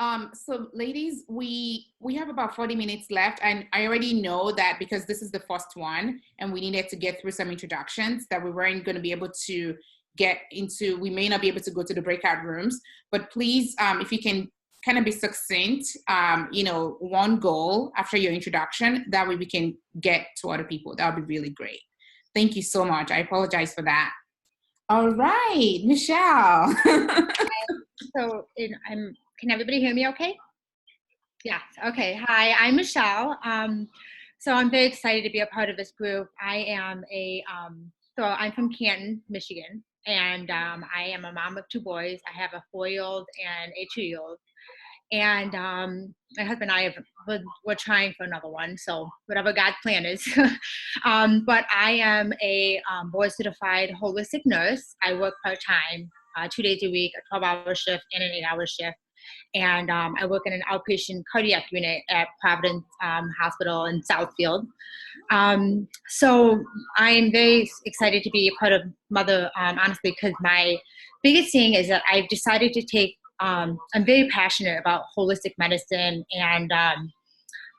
ladies, we have about 40 minutes left, and I already know that because this is the first one, and we needed to get through some introductions that we weren't going to be able to get into. We may not be able to go to the breakout rooms, but please, if you can kind of be succinct, one goal after your introduction, that way we can get to other people. That would be really great. Thank you so much. I apologize for that. All right, Michelle. Can everybody hear me okay? Yes, okay. Hi, I'm Michelle. So I'm very excited to be a part of this group. I am I'm from Canton, Michigan, and I am a mom of 2 boys. I have a 4-year-old and a 2-year-old. And my husband and I we're trying for another one, so whatever God's plan is. But I am a board certified holistic nurse. I work part-time, 2 days a week, a 12-hour shift and an 8-hour shift. And I work in an outpatient cardiac unit at Providence Hospital in Southfield. So I'm very excited to be a part of Mother, honestly, because my biggest thing is that I've decided to take, I'm very passionate about holistic medicine, and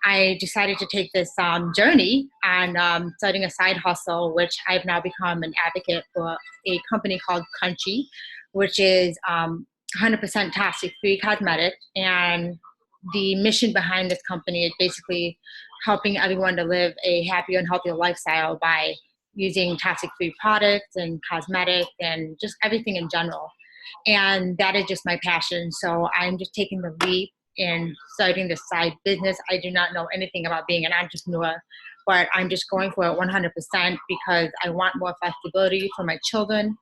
I decided to take this journey and starting a side hustle, which I've now become an advocate for a company called Crunchy, which is 100% toxic-free cosmetic. And the mission behind this company is basically helping everyone to live a happier and healthier lifestyle by using toxic-free products and cosmetics and just everything in general. And that is just my passion. So I'm just taking the leap in starting this side business. I do not know anything about being an entrepreneur, but I'm just going for it 100% because I want more flexibility for my children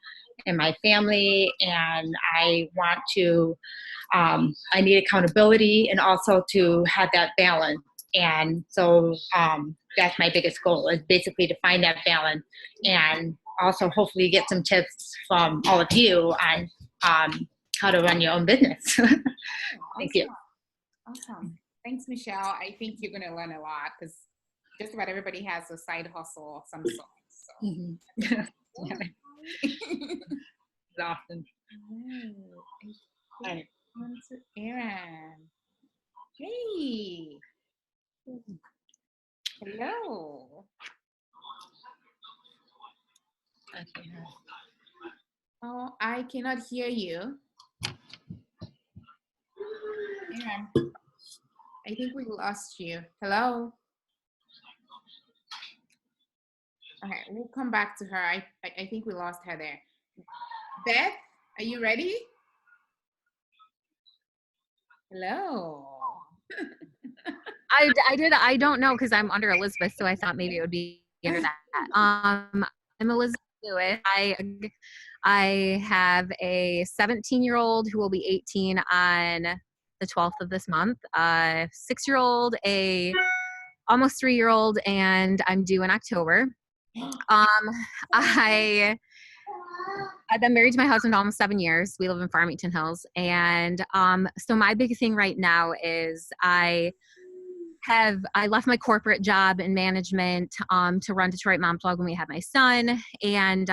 and my family, and I want to, I need accountability and also to have that balance. And so that's my biggest goal, is basically to find that balance, and also hopefully get some tips from all of you on how to run your own business. Thank you. Awesome. Thanks, Michelle. I think you're going to learn a lot because just about everybody has a side hustle of some sort. So. Mm-hmm. Awesome. Right. On to Erin. Hey. Hello. Oh, I cannot hear you. Erin, I think we lost you. Hello. Okay, we'll come back to her. I think we lost her there. Beth, are you ready? Hello. I don't know because I'm under Elizabeth, so I thought maybe it would be under that. I'm Elizabeth Lewis. I have a 17-year-old who will be 18 on the 12th of this month, a 6-year-old, a almost 3-year-old, and I'm due in October. I've been married to my husband almost 7 years. We live in Farmington Hills. And so my big thing right now is I left my corporate job in management to run Detroit Mom Blog when we had my son. And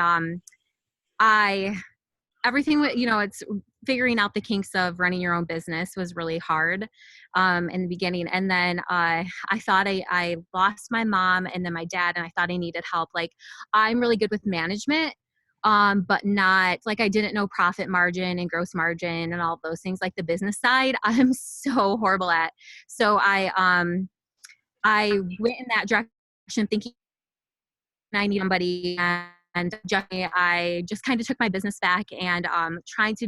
everything, it's figuring out the kinks of running your own business was really hard in the beginning. And then I thought I lost my mom and then my dad, and I thought I needed help. Like, I'm really good with management, but not, like, I didn't know profit margin and gross margin and all those things, like the business side, I'm so horrible at. So I went in that direction thinking I need somebody, and I just kind of took my business back and trying to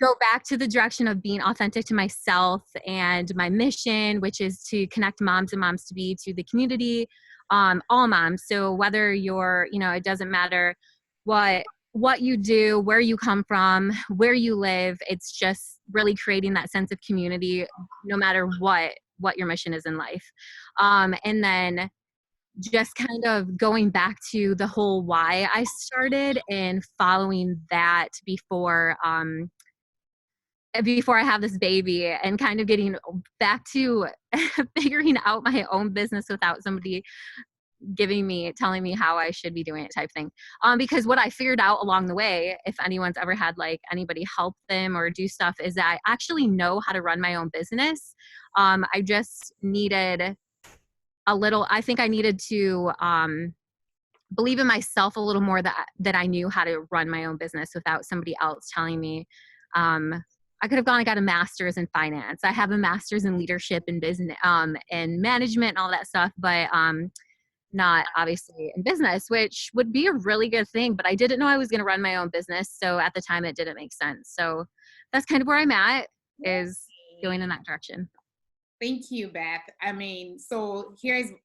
go back to the direction of being authentic to myself and my mission, which is to connect moms and moms to be to the community, all moms. So whether you're, it doesn't matter what you do, where you come from, where you live, it's just really creating that sense of community no matter what your mission is in life. And then just kind of going back to the whole why I started and following that before I have this baby, and kind of getting back to figuring out my own business without somebody telling me how I should be doing it type thing. Because what I figured out along the way, if anyone's ever had like anybody help them or do stuff, is that I actually know how to run my own business. I just needed I think I needed to believe in myself a little more, that I knew how to run my own business without somebody else telling me. I could have gone and got a master's in finance. I have a master's in leadership and business, and management and all that stuff, but not obviously in business, which would be a really good thing. But I didn't know I was going to run my own business. So at the time it didn't make sense. So that's kind of where I'm at, is going in that direction. Thank you, Beth. I mean, so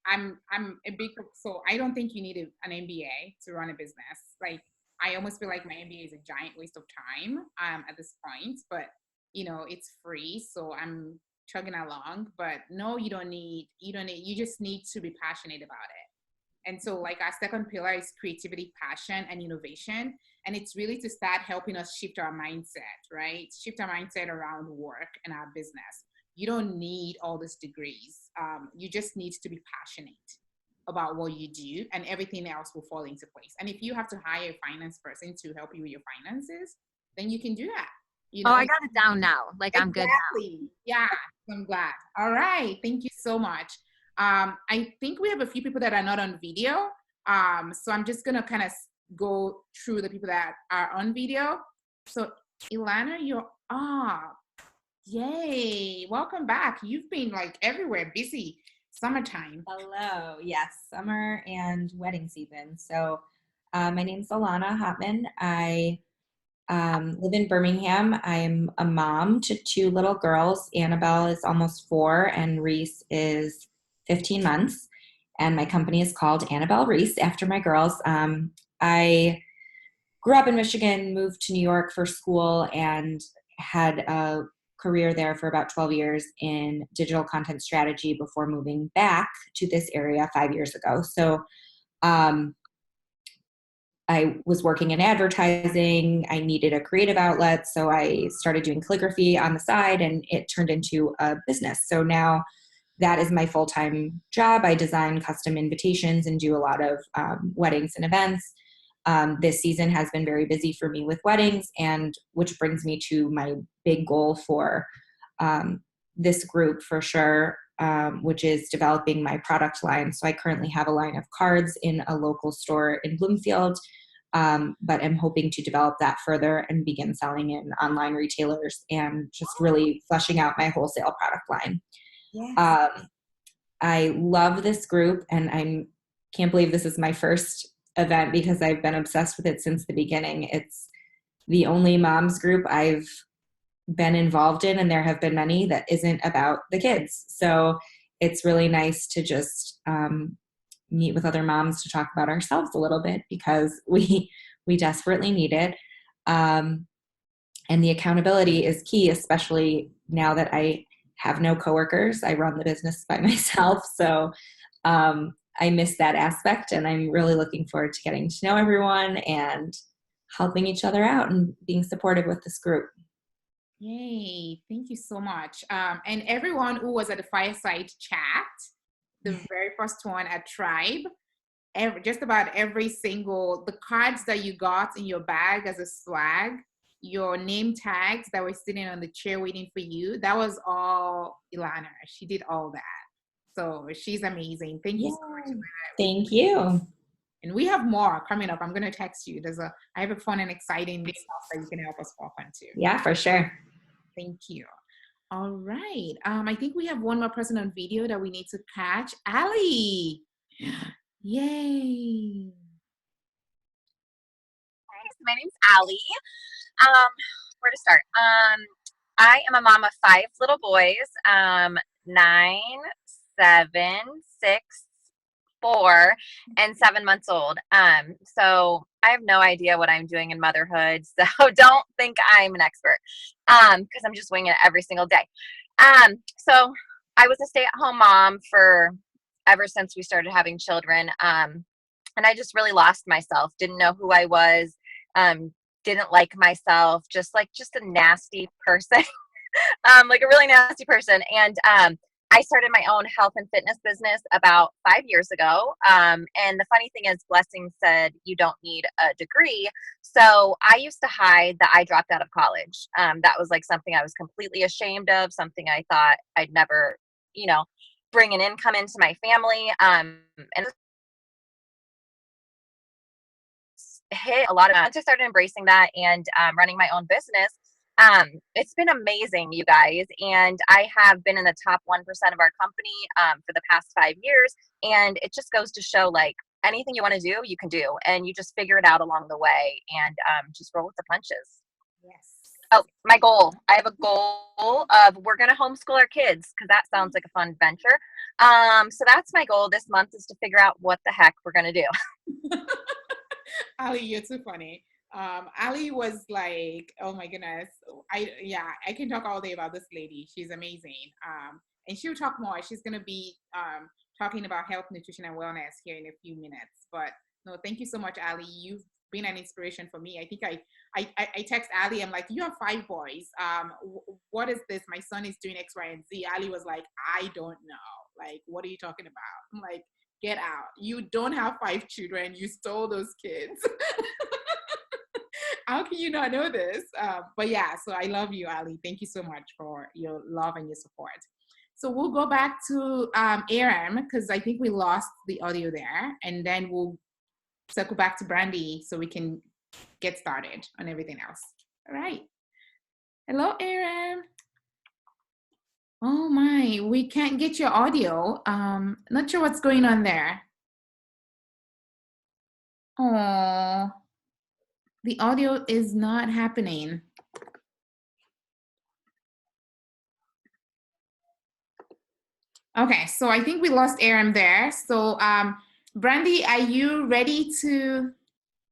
I'm a big, so I don't think you need an MBA to run a business. Like, I almost feel like my MBA is a giant waste of time at this point, but it's free. So I'm chugging along, but no, you just need to be passionate about it. And so like our second pillar is creativity, passion, and innovation. And it's really to start helping us shift our mindset, right? Shift our mindset around work and our business. You don't need all these degrees. You just need to be passionate about what you do, and everything else will fall into place. And if you have to hire a finance person to help you with your finances, then you can do that. Oh, I got it down now. Like, I'm good now. Yeah, I'm glad. All right. Thank you so much. I think we have a few people that are not on video. So I'm just going to kind of go through the people that are on video. So Ilana, you're up. Yay. Welcome back. You've been like everywhere, busy. Summertime. Hello. Yes, summer and wedding season. So my name's Alana Hotman. I live in Birmingham. I'm a mom to 2 little girls. Annabelle is almost 4 and Reese is 15 months. And my company is called Annabelle Reese, after my girls. I grew up in Michigan, moved to New York for school, and had a career there for about 12 years in digital content strategy before moving back to this area 5 years ago. So I was working in advertising. I needed a creative outlet, so I started doing calligraphy on the side, and it turned into a business. So now that is my full-time job. I design custom invitations and do a lot of weddings and events. This season has been very busy for me with weddings, and which brings me to my big goal for this group for sure, which is developing my product line. So I currently have a line of cards in a local store in Bloomfield, but I'm hoping to develop that further and begin selling in online retailers and just really fleshing out my wholesale product line. Yes. I love this group, and I can't believe this is my first event because I've been obsessed with it since the beginning. It's the only moms group I've been involved in, and there have been many that isn't about the kids. So it's really nice to just meet with other moms to talk about ourselves a little bit, because we desperately need it. And the accountability is key, especially now that I have no coworkers. I run the business by myself. So I miss that aspect, and I'm really looking forward to getting to know everyone and helping each other out and being supportive with this group. Yay. Thank you so much. And everyone who was at the fireside chat, the very first one at Tribe, just about every single, the cards that you got in your bag as a swag, your name tags that were sitting on the chair waiting for you, that was all Ilana. She did all that. So she's amazing. Thank you so much. Thank you. And we have more coming up. I'm going to text you. I have a fun and exciting stuff that you can help us walk on too. Yeah, for sure. Thank you. All right. I think we have one more person on video that we need to catch. Allie. Yay. Hi, so my name's Allie. Where to start? I am a mom of 5 little boys, 9, 7, 6, 4, and 7 months old. So I have no idea what I'm doing in motherhood. So don't think I'm an expert, because I'm just winging it every single day. So I was a stay-at-home mom ever since we started having children. And I just really lost myself. Didn't know who I was. Didn't like myself. Just a nasty person. Like a really nasty person. And I started my own health and fitness business about 5 years ago. And the funny thing is, Blessing said you don't need a degree. So I used to hide that I dropped out of college. That was like something I was completely ashamed of, something I thought I'd never, bring an income into my family. And hit a lot of, once I started embracing that and running my own business, it's been amazing, you guys. And I have been in the top 1% of our company for the past 5 years. And it just goes to show, like, anything you want to do, you can do. And you just figure it out along the way and just roll with the punches. Yes. Oh, my goal. I have a goal of we're going to homeschool our kids because that sounds like a fun venture. So that's my goal this month, is to figure out what the heck we're going to do. Ali, you're too funny. Ali was like, oh my goodness. I can talk all day about this lady. She's amazing. And she'll talk more. She's going to be talking about health, nutrition, and wellness here in a few minutes. But no, thank you so much, Ali. You've been an inspiration for me. I think I text Ali. I'm like, you have 5 boys. What is this? My son is doing X, Y, and Z. Ali was like, I don't know. Like, what are you talking about? I'm like, get out. You don't have 5 children. You stole those kids. How can you not know this? But yeah, so I love you, Ali. Thank you so much for your love and your support. So we'll go back to Aram, because I think we lost the audio there. And then we'll circle back to Brandy so we can get started on everything else. All right. Hello, Aram. Oh my, we can't get your audio. Not sure what's going on there. Oh, the audio is not happening. Okay, so I think we lost Aram there. So Brandy, are you ready to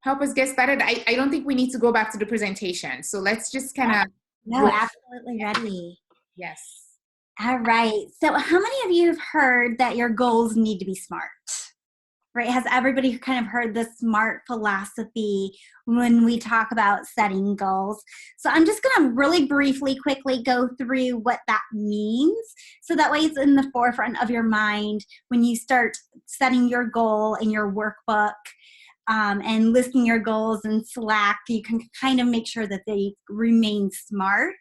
help us get started? I don't think we need to go back to the presentation. So let's just kind of. No, absolutely ready. Yes. All right. So how many of you have heard that your goals need to be SMART? Right? Has everybody kind of heard the SMART philosophy when we talk about setting goals? So I'm just going to really briefly, quickly go through what that means. So that way it's in the forefront of your mind when you start setting your goal in your workbook and listing your goals in Slack. You can kind of make sure that they remain SMART.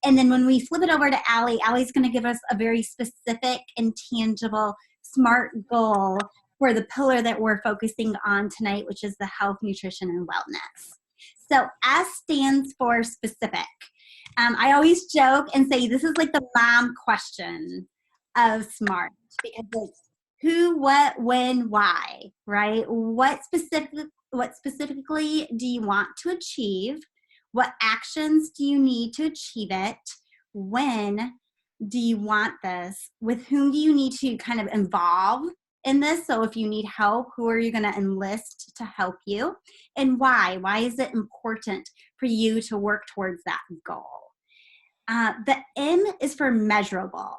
And then when we flip it over to Ali, Ali's going to give us a very specific and tangible SMART goal for the pillar that we're focusing on tonight, which is the health, nutrition, and wellness. So S stands for specific. I always joke and say this is like the mom question of SMART, because it's who, what, when, why, right? What specifically do you want to achieve? What actions do you need to achieve it? When do you want this? With whom do you need to kind of involve in this? So if you need help, who are you going to enlist to help you? And why? Why is it important for you to work towards that goal? The M is for measurable.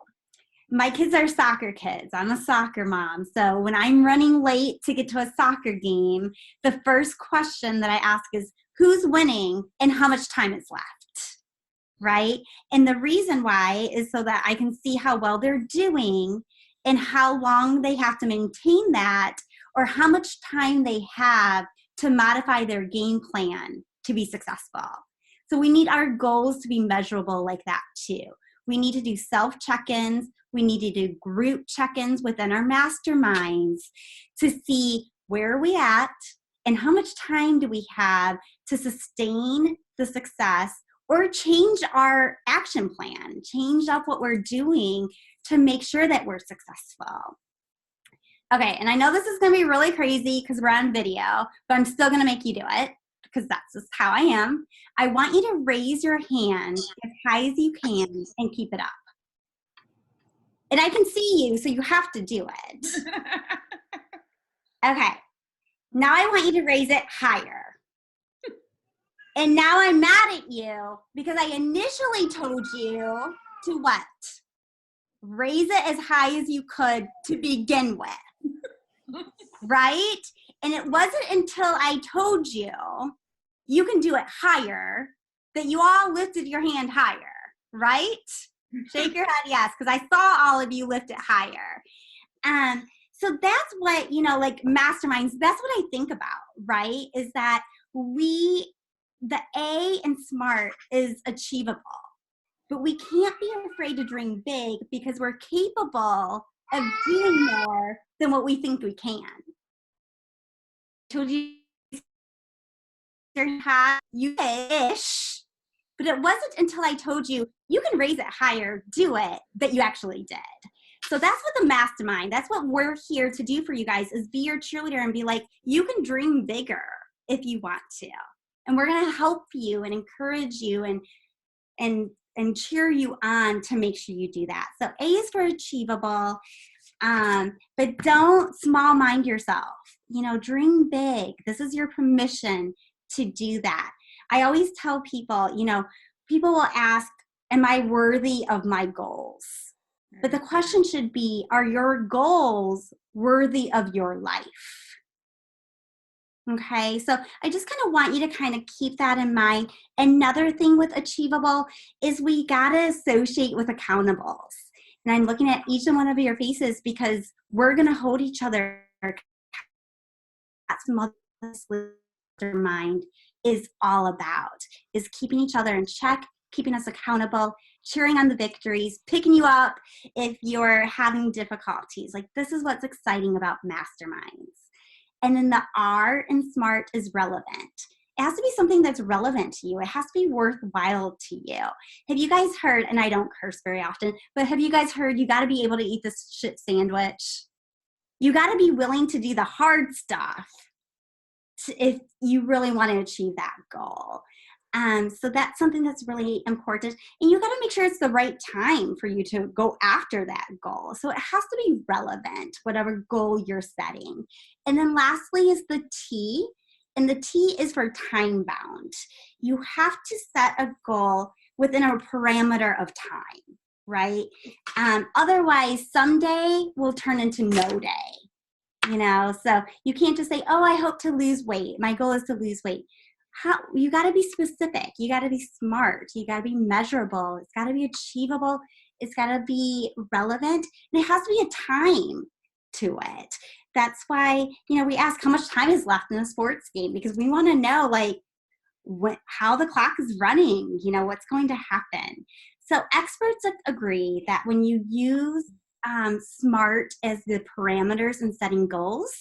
My kids are soccer kids. I'm a soccer mom. So when I'm running late to get to a soccer game, the first question that I ask is, who's winning and how much time is left, right? And the reason why is so that I can see how well they're doing and how long they have to maintain that, or how much time they have to modify their game plan to be successful. So we need our goals to be measurable like that too. We need to do self-check-ins. We need to do group check-ins within our masterminds to see where are we at and how much time do we have to sustain the success or change our action plan, change up what we're doing to make sure that we're successful. Okay, and I know this is gonna be really crazy because we're on video, but I'm still gonna make you do it because that's just how I am. I want you to raise your hand as high as you can and keep it up. And I can see you, so you have to do it. Okay, now I want you to raise it higher. And now I'm mad at you because I initially told you to what? Raise it as high as you could to begin with, right? And it wasn't until I told you you can do it higher that you all lifted your hand higher, right? Shake your head yes, because I saw all of you lift it higher. So that's what, like masterminds, that's what I think about, right? Is that the A in SMART is achievable, but we can't be afraid to dream big because we're capable of doing more than what we think we can. I told you you ish, but it wasn't until I told you you can raise it higher, do it, that you actually did. So that's what the mastermind, that's what we're here to do for you guys, is be your cheerleader and be like, you can dream bigger if you want to. And we're going to help you and encourage you and cheer you on to make sure you do that. So A is for achievable, but don't small mind yourself. Dream big. This is your permission to do that. I always tell people, people will ask, am I worthy of my goals? But the question should be, are your goals worthy of your life? Okay, so I just kind of want you to kind of keep that in mind. Another thing with achievable is we got to associate with accountables. And I'm looking at each and one of your faces because we're going to hold each other. That's what Mastermind is all about, is keeping each other in check, keeping us accountable, cheering on the victories, picking you up if you're having difficulties. Like, this is what's exciting about masterminds. And then the R in SMART is relevant. It has to be something that's relevant to you. It has to be worthwhile to you. Have you guys heard, and I don't curse very often, but have you guys heard you got to be able to eat this shit sandwich? You got to be willing to do the hard stuff if you really want to achieve that goal. So that's something that's really important. And you got to make sure it's the right time for you to go after that goal. So it has to be relevant, whatever goal you're setting. And then lastly is the T. And the T is for time bound. You have to set a goal within a parameter of time, right? Otherwise, someday will turn into no day. So you can't just say, oh, I hope to lose weight. My goal is to lose weight. You got to be specific. You got to be smart. You got to be measurable. It's got to be achievable. It's got to be relevant. And it has to be a time to it. That's why, we ask how much time is left in a sports game, because we want to know, how the clock is running, what's going to happen. So experts agree that when you use SMART as the parameters in setting goals,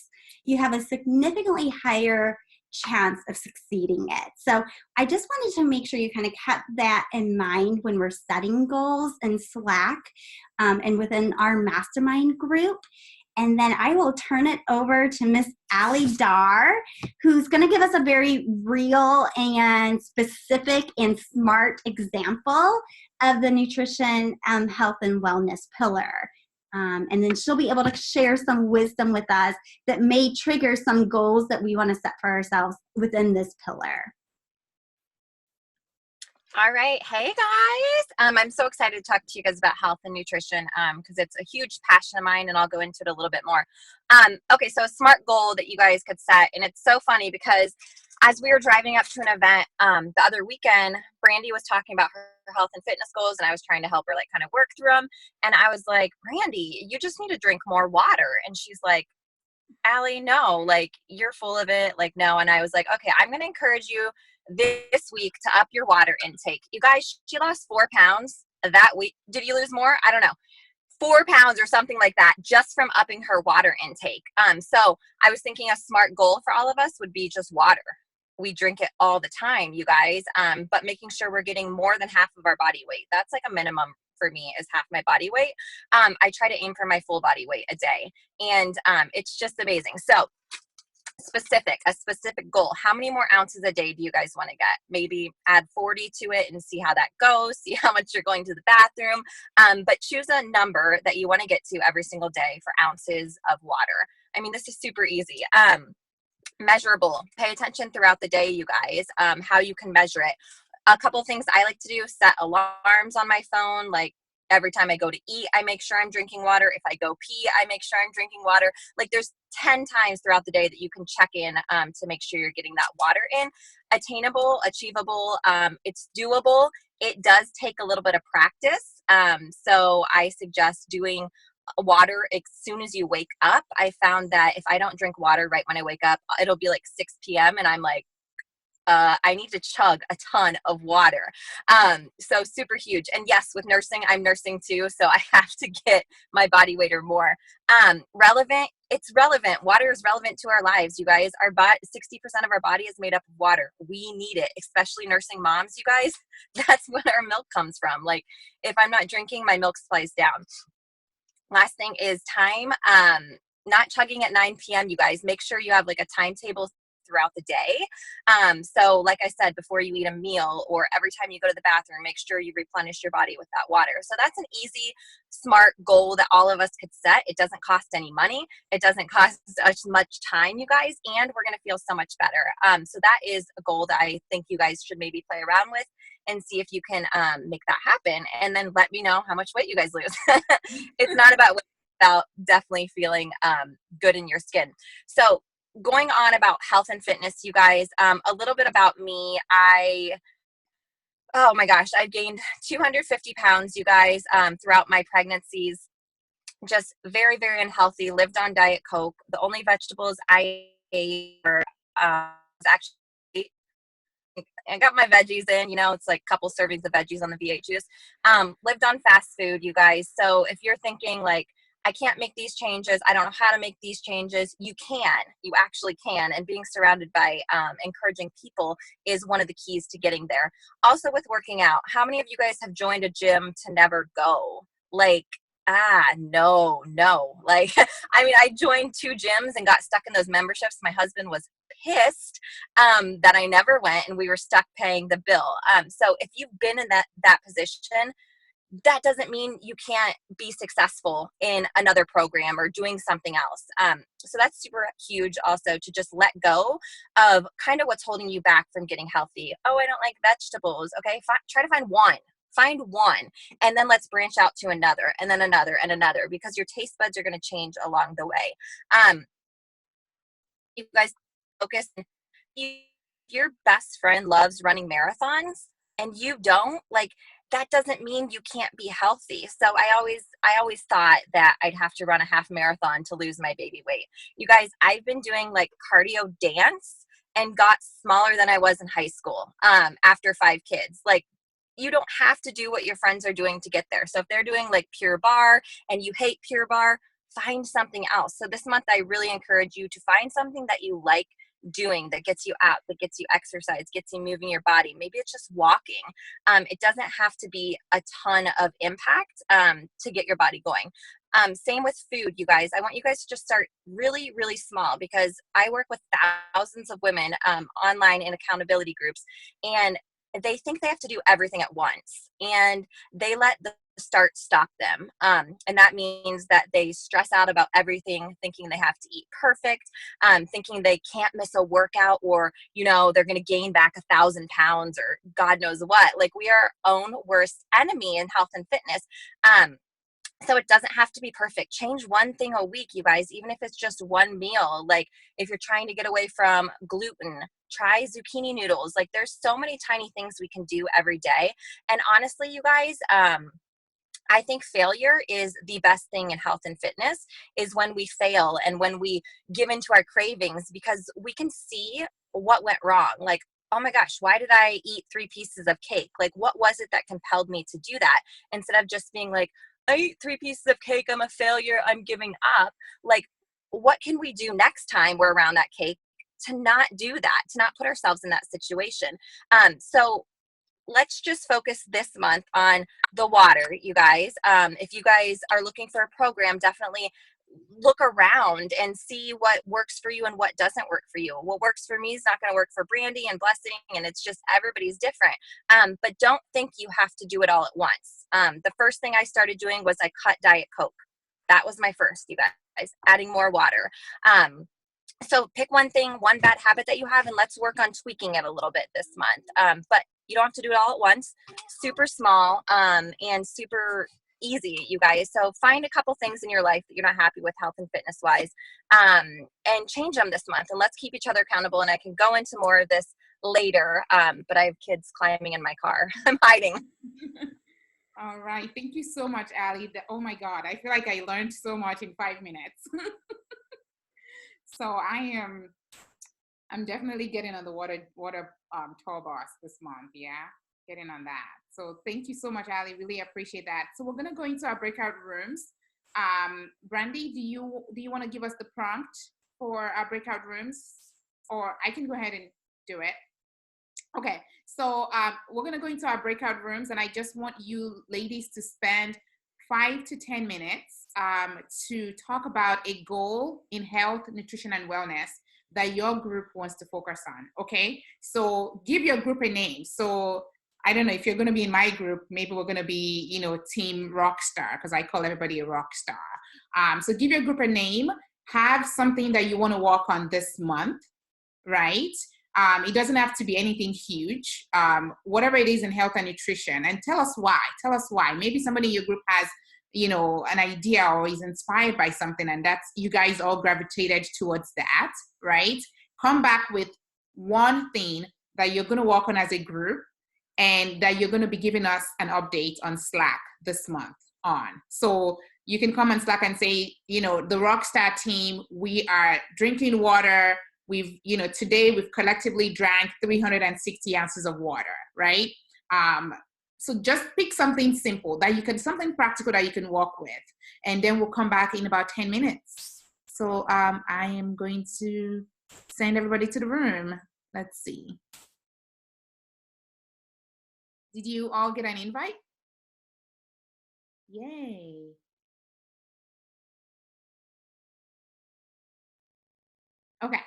you have a significantly higher chance of succeeding it. So I just wanted to make sure you kind of kept that in mind when we're setting goals in Slack and within our mastermind group. And then I will turn it over to Miss Allie Dar, who's going to give us a very real and specific and smart example of the nutrition, health, and wellness pillar. And then she'll be able to share some wisdom with us that may trigger some goals that we want to set for ourselves within this pillar. All right. Hey, guys. I'm so excited to talk to you guys about health and nutrition because it's a huge passion of mine, and I'll go into it a little bit more. Okay, so a SMART goal that you guys could set, and it's so funny because as we were driving up to an event the other weekend, Brandy was talking about her health and fitness goals, and I was trying to help her kind of work through them. And I was like, Brandy, you just need to drink more water. And she's like, Allie, no, you're full of it. No. And I was like, okay, I'm going to encourage you this week to up your water intake. You guys, she lost 4 pounds that week. Did you lose more? I don't know. 4 pounds or something like that just from upping her water intake. So I was thinking a SMART goal for all of us would be just water. We drink it all the time, you guys, but making sure we're getting more than half of our body weight. That's a minimum for me, is half my body weight. I try to aim for my full body weight a day, and it's just amazing. So a specific goal. How many more ounces a day do you guys want to get? Maybe add 40 to it and see how that goes, see how much you're going to the bathroom, but choose a number that you want to get to every single day for ounces of water. I mean, this is super easy. Measurable. Pay attention throughout the day, you guys, how you can measure it. A couple things I like to do: set alarms on my phone. Every time I go to eat, I make sure I'm drinking water. If I go pee, I make sure I'm drinking water. There's 10 times throughout the day that you can check in to make sure you're getting that water in. Attainable, achievable, it's doable. It does take a little bit of practice. So I suggest doing water as soon as you wake up. I found that if I don't drink water right when I wake up, it'll be like 6 p.m. and I'm like, I need to chug a ton of water. So super huge. And yes, with nursing, I'm nursing too. So I have to get my body weight or more. Relevant. It's relevant. Water is relevant to our lives, you guys. 60% of our body is made up of water. We need it, especially nursing moms, you guys. That's where our milk comes from. Like if I'm not drinking, my milk supply's down. Last thing is time. Not chugging at 9 p.m., you guys. Make sure you have like a timetable throughout the day. So like I said, before you eat a meal or every time you go to the bathroom, make sure you replenish your body with that water. So that's an easy, smart goal that all of us could set. It doesn't cost any money. It doesn't cost as much time, you guys, and we're going to feel so much better. So that is a goal that I think you guys should maybe play around with and see if you can make that happen. And then let me know how much weight you guys lose. It's not about weight, it's about definitely feeling good in your skin. So going on about health and fitness, you guys, a little bit about me. Oh my gosh, I've gained 250 pounds, you guys, throughout my pregnancies. Just very, very unhealthy, lived on Diet Coke. The only vegetables I ate were actually, I got my veggies in, you know, it's like a couple servings of veggies on the V8 juice. Lived on fast food, you guys. So if you're thinking like, I can't make these changes, I don't know how to make these changes, you can. You actually can. And being surrounded by encouraging people is one of the keys to getting there. Also with working out, how many of you guys have joined a gym to never go? Like, no. Like, I mean, I joined 2 gyms and got stuck in those memberships. My husband was pissed that I never went and we were stuck paying the bill. So if you've been in that position, that doesn't mean you can't be successful in another program or doing something else. So that's super huge also, to just let go of kind of what's holding you back from getting healthy. Oh, I don't like vegetables. Okay, try to find one. Find one, and then let's branch out to another, and then another, and another, because your taste buds are going to change along the way. You guys focus. If your best friend loves running marathons and you don't, like, that doesn't mean you can't be healthy. So I always thought that I'd have to run a half marathon to lose my baby weight. You guys, I've been doing like cardio dance and got smaller than I was in high school after 5 kids. Like, you don't have to do what your friends are doing to get there. So if they're doing like Pure Barre and you hate Pure Barre, find something else. So this month, I really encourage you to find something that you like doing, that gets you out, that gets you exercise, gets you moving your body. Maybe it's just walking. It doesn't have to be a ton of impact to get your body going. Same with food, you guys. I want you guys to just start really, really small, because I work with thousands of women online in accountability groups, and they think they have to do everything at once, and they let the start stop them. And that means that they stress out about everything, thinking they have to eat perfect, thinking they can't miss a workout, or, you know, they're going to gain back 1,000 pounds or God knows what. Like, we are our own worst enemy in health and fitness. So it doesn't have to be perfect. Change one thing a week, you guys, even if it's just one meal. Like, if you're trying to get away from gluten, try zucchini noodles. Like, there's so many tiny things we can do every day. And honestly, you guys, I think failure is the best thing in health and fitness, is when we fail and when we give into our cravings, because we can see what went wrong. Like, oh my gosh, why did I eat 3 pieces of cake? Like, what was it that compelled me to do that? Instead of just being like, I ate 3 pieces of cake, I'm a failure, I'm giving up. Like, what can we do next time we're around that cake to not do that, to not put ourselves in that situation? So let's just focus this month on the water, you guys. If you guys are looking for a program, definitely look around and see what works for you and what doesn't work for you. What works for me is not going to work for Brandy and Blessing, and it's just, everybody's different. But don't think you have to do it all at once. The first thing I started doing was I cut Diet Coke. That was my first, you guys, adding more water. So pick one thing, one bad habit that you have, and let's work on tweaking it a little bit this month. But you don't have to do it all at once. Super small and super easy, you guys. So find a couple things in your life that you're not happy with health and fitness wise, and change them this month. And let's keep each other accountable. And I can go into more of this later, but I have kids climbing in my car. I'm hiding. All right. Thank you so much, Ali. Oh my God. I feel like I learned so much in 5 minutes. So I'm definitely getting on the water tour bus this month. Yeah. Getting on that. So thank you so much, Ali. Really appreciate that. So we're going to go into our breakout rooms. Brandy, do you want to give us the prompt for our breakout rooms? Or I can go ahead and do it. Okay, so we're gonna go into our breakout rooms, and I just want you ladies to spend 5 to 10 minutes to talk about a goal in health, nutrition, and wellness that your group wants to focus on. Okay, so give your group a name. So I don't know if you're gonna be in my group, maybe we're gonna be, Team Rockstar, because I call everybody a rock star. So give your group a name, have something that you want to work on this month, right? It doesn't have to be anything huge, whatever it is in health and nutrition, and tell us why. Tell us why. Maybe somebody in your group has, an idea or is inspired by something, and that's, you guys all gravitated towards that, right? Come back with one thing that you're going to work on as a group and that you're going to be giving us an update on Slack this month on. So you can come on Slack and say, the Rockstar team, we are drinking water. Today we've collectively drank 360 ounces of water, right? So just pick something simple something practical that you can work with. And then we'll come back in about 10 minutes. So I am going to send everybody to the room. Let's see. Did you all get an invite? Yay. Okay.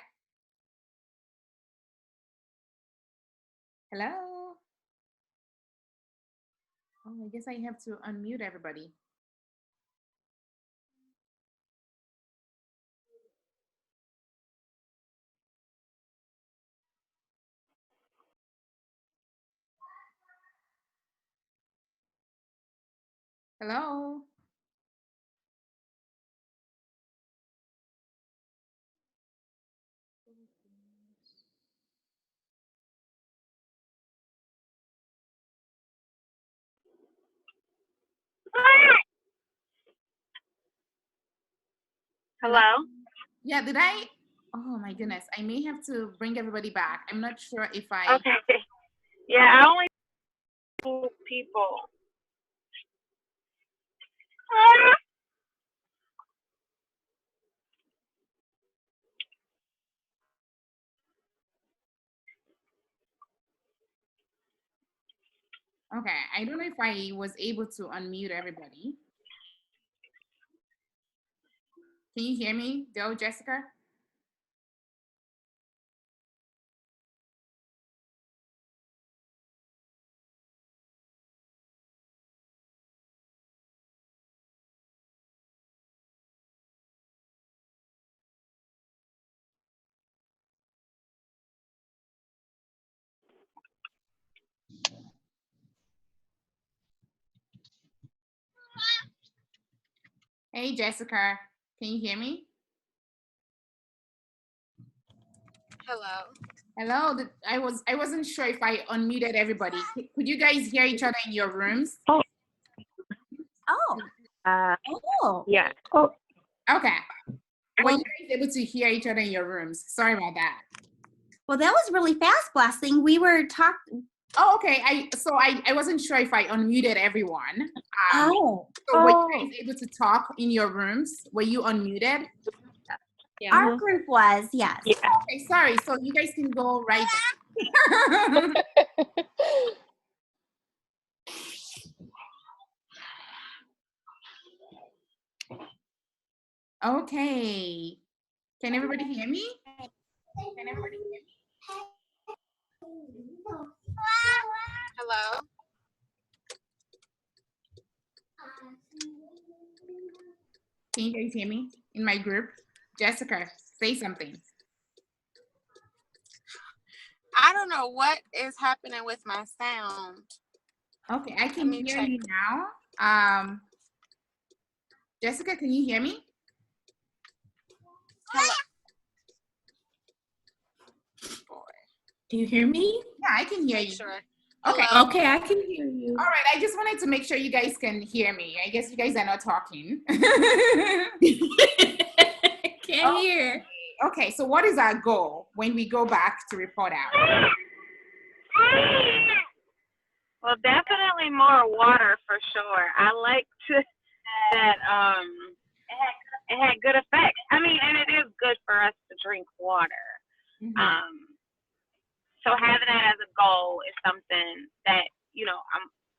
Hello. Oh, I guess I have to unmute everybody. Hello. Hello? Yeah, did I? Oh my goodness. I may have to bring everybody back. I'm not sure if I. Okay. Yeah, I only 2 people. Okay, I don't know if I was able to unmute everybody. Can you hear me, though, Jessica? Hey, Jessica, can you hear me? Hello. Hello. I wasn't sure if I unmuted everybody. Could you guys hear each other in your rooms? Oh. Yeah. Oh. Okay. Were you guys able to hear each other in your rooms? Sorry about that. Well, that was really fast, Blessing. We were talking. Oh, okay. I wasn't sure if I unmuted everyone. Oh. So were you guys able to talk in your rooms? Were you unmuted? Yeah. Our group was, yes. Yeah. Okay, sorry. So you guys can go right back. Okay. Can everybody hear me? Can everybody hear me? Hello. Can you guys hear me in my group? Jessica, say something. I don't know what is happening with my sound. Okay, I can hear you now. Jessica, can you hear me? Hello. Can you hear me? Yeah, I can hear you. Sure. Okay. Okay, I can hear you. All right. I just wanted to make sure you guys can hear me. I guess you guys are not talking. Can't hear. Okay. So what is our goal when we go back to report out? Well, definitely more water for sure. I like that it had good effects. I mean, and it is good for us to drink water. So having that as a goal is something that, you know,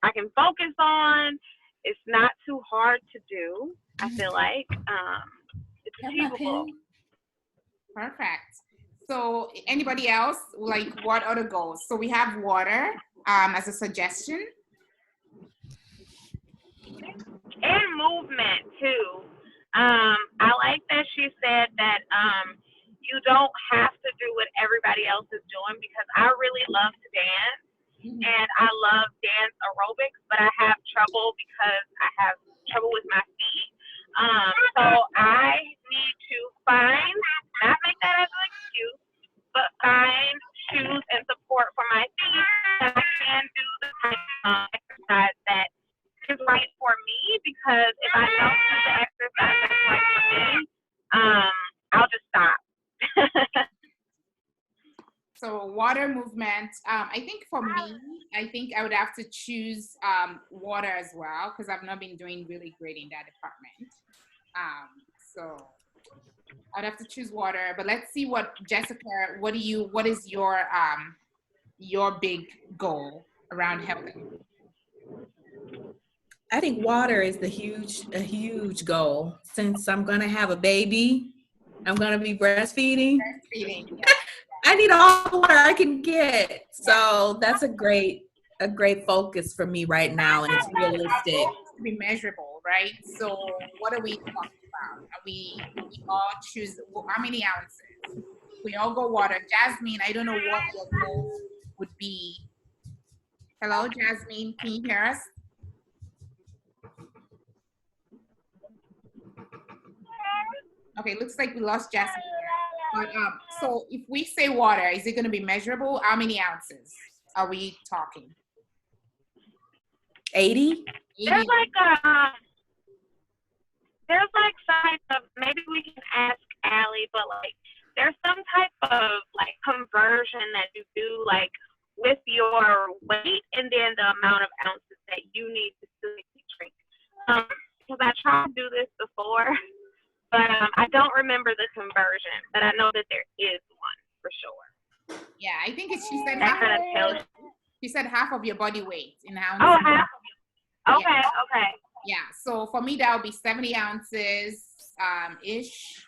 I can focus on. It's not too hard to do. I feel like it's achievable. Perfect. So anybody else, like what other goals? So we have water as a suggestion. And movement too. I like that she said that you don't have to do what everybody else is doing, because I really love to dance and I love dance aerobics, but I have trouble because I have trouble with my feet. So I need to not make that as an excuse, but find shoes and support for my feet that I can do the type of exercise that is right for me, because if I don't do the exercise that's right for me, I'll just stop. So water movement. I think for me, I think I would have to choose water as well, because I've not been doing really great in that department. So I'd have to choose water. But let's see what Jessica. What is your big goal around health? I think water is a huge goal. Since I'm gonna have a baby, I'm gonna be breastfeeding. I need all the water I can get. So that's a great focus for me right now, and it's realistic. To be measurable, right? So what are we talking about? We all choose how many ounces? We all go water. Jasmine, I don't know what your goal would be. Hello, Jasmine, can you hear us? Okay, looks like we lost Jasmine here. But so if we say water, is it going to be measurable? How many ounces are we talking? 80? There's like some type of, maybe we can ask Allie, but like there's some type of like conversion that you do like with your weight and then the amount of ounces that you need to drink. Because I tried to do this before, but I don't remember the conversion, but I know that there is one for sure. Yeah, I think it's, she said that half. kind of tells you. She said half of your body weight in ounces. Oh, half. Okay, Yeah. okay. Yeah, so for me that would be 70 ounces ish.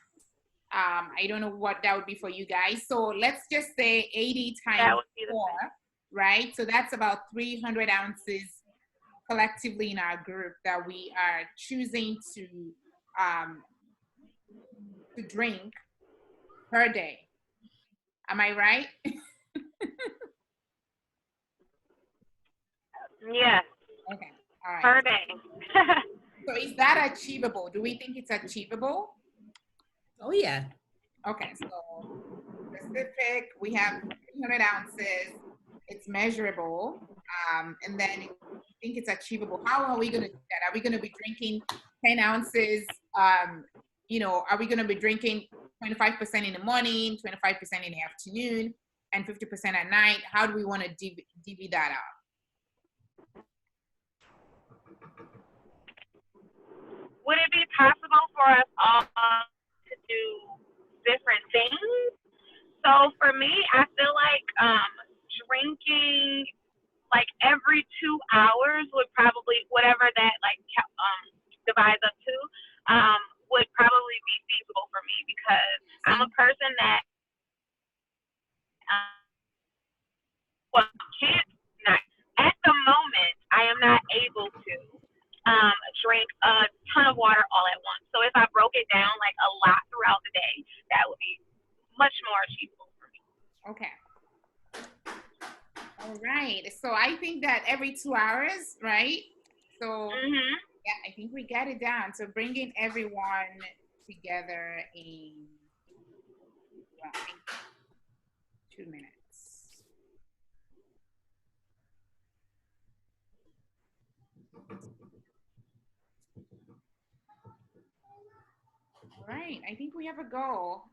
I don't know what that would be for you guys. So let's just say 80 times 4, right? So that's about 300 ounces collectively in our group that we are choosing to drink per day. Am I right? Yes. Okay. All right. Per day. So is that achievable? Do we think it's achievable? Oh yeah. Okay, so specific, we have 300 ounces. It's measurable, and then I think it's achievable. How are we going to do that? Are we going to be drinking 10 ounces? You know, are we going to be drinking 25% in the morning, 25% in the afternoon, and 50% at night? How do we want to divvy that up? Would it be possible for us all to do different things? So for me, I feel like drinking like every 2 hours would probably, whatever that like divides up to, would probably be feasible for me, because I'm a person that can't not at the moment I am not able to drink a ton of water all at once. So if I broke it down like a lot throughout the day, that would be much more achievable for me. Okay. All right. So I think that every 2 hours, right? So yeah, I think we get it down. So bringing everyone together in 2 minutes. All right. I think we have a goal.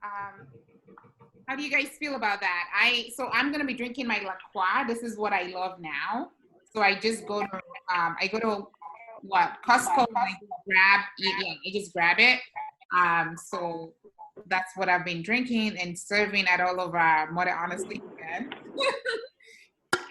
How do you guys feel about that? I'm gonna be drinking my La Croix. This is what I love now. So I just go to Costco. And I just grab it. So that's what I've been drinking and serving at all of our Mother Honestly events.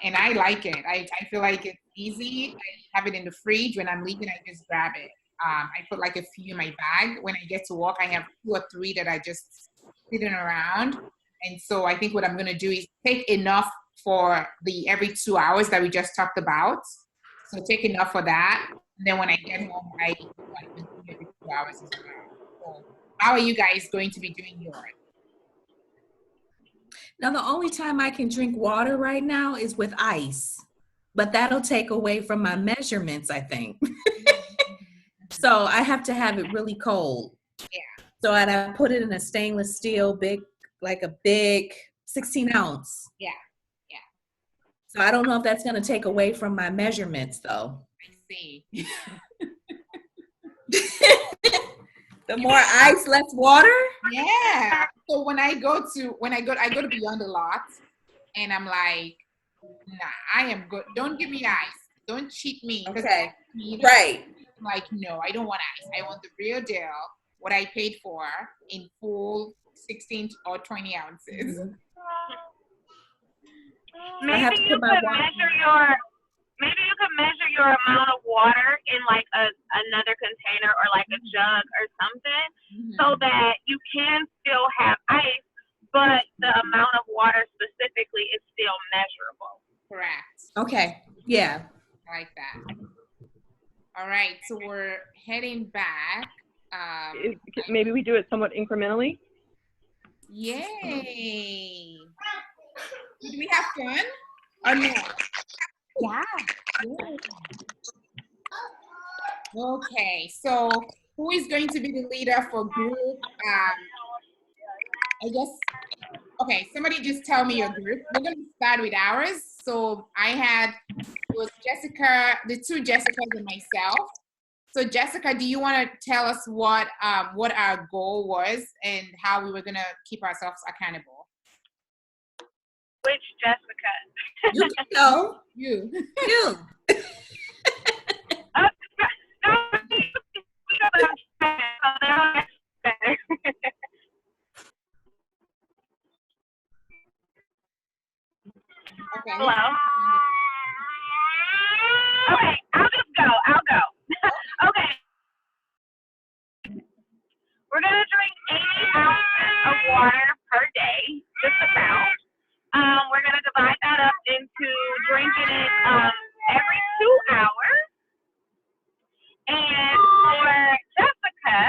And I like it. I feel like it's easy. I have it in the fridge. When I'm leaving, I just grab it. I put like a few in my bag. When I get to work, I have 2 or 3 that I just sitting around. And so I think what I'm going to do is take enough for the every 2 hours that we just talked about. So take enough for that. And then when I get home, I do every 2 hours as well. So how are you guys going to be doing yours? Now, the only time I can drink water right now is with ice, but that'll take away from my measurements, I think. So I have to have it really cold. Yeah. So I put it in a stainless steel, big 16 ounce. Yeah. So I don't know if that's going to take away from my measurements, though. I see. The more ice, less water? Yeah. So I go to Beyond the Lot, and I'm like, nah, I am good. Don't give me ice. Don't cheat me. Okay. Right. I'm like, no, I don't want ice. I want the real deal, what I paid for in full 16 or 20 ounces. Mm-hmm. Maybe you could measure your amount of water in like another container or like a jug or something, so that you can still have ice, but the amount of water specifically is still measurable. Correct. Okay. Yeah. I like that. All right. So we're heading back. Maybe we do it somewhat incrementally. Yay. Did we have fun? Or no? Yeah. Okay, so who is going to be the leader for group? I guess, okay, somebody just tell me your group. We're going to start with ours. So it was Jessica, the 2 Jessicas and myself. So Jessica, do you want to tell us what our goal was and how we were going to keep ourselves accountable? Which Jessica? You can go. You. Okay. Hello. Okay, I'll go. Okay. We're gonna drink 80 ounces of water per day, just about. We're gonna divide that up into drinking it every 2 hours. And for Jessica,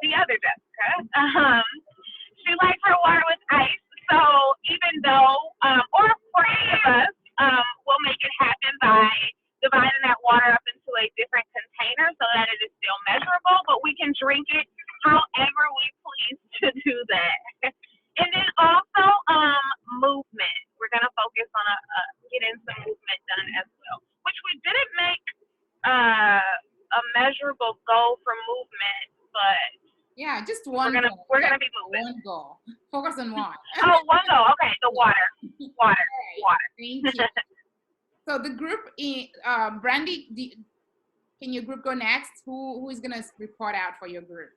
the other Jessica, she likes her water with ice. So even though, or for any of us, we'll make it happen by dividing that water up into a different container so that it is still measurable, but we can drink it however we please to do that. And then also movement. We're going to focus on getting some movement done as well, which we didn't make a measurable goal for movement, but yeah, just one. We're gonna be moving. One goal. Focus on one. Oh, one goal. Okay, the water. Water. Thank you. So the group, Brandy, can your group go next? Who is gonna report out for your group?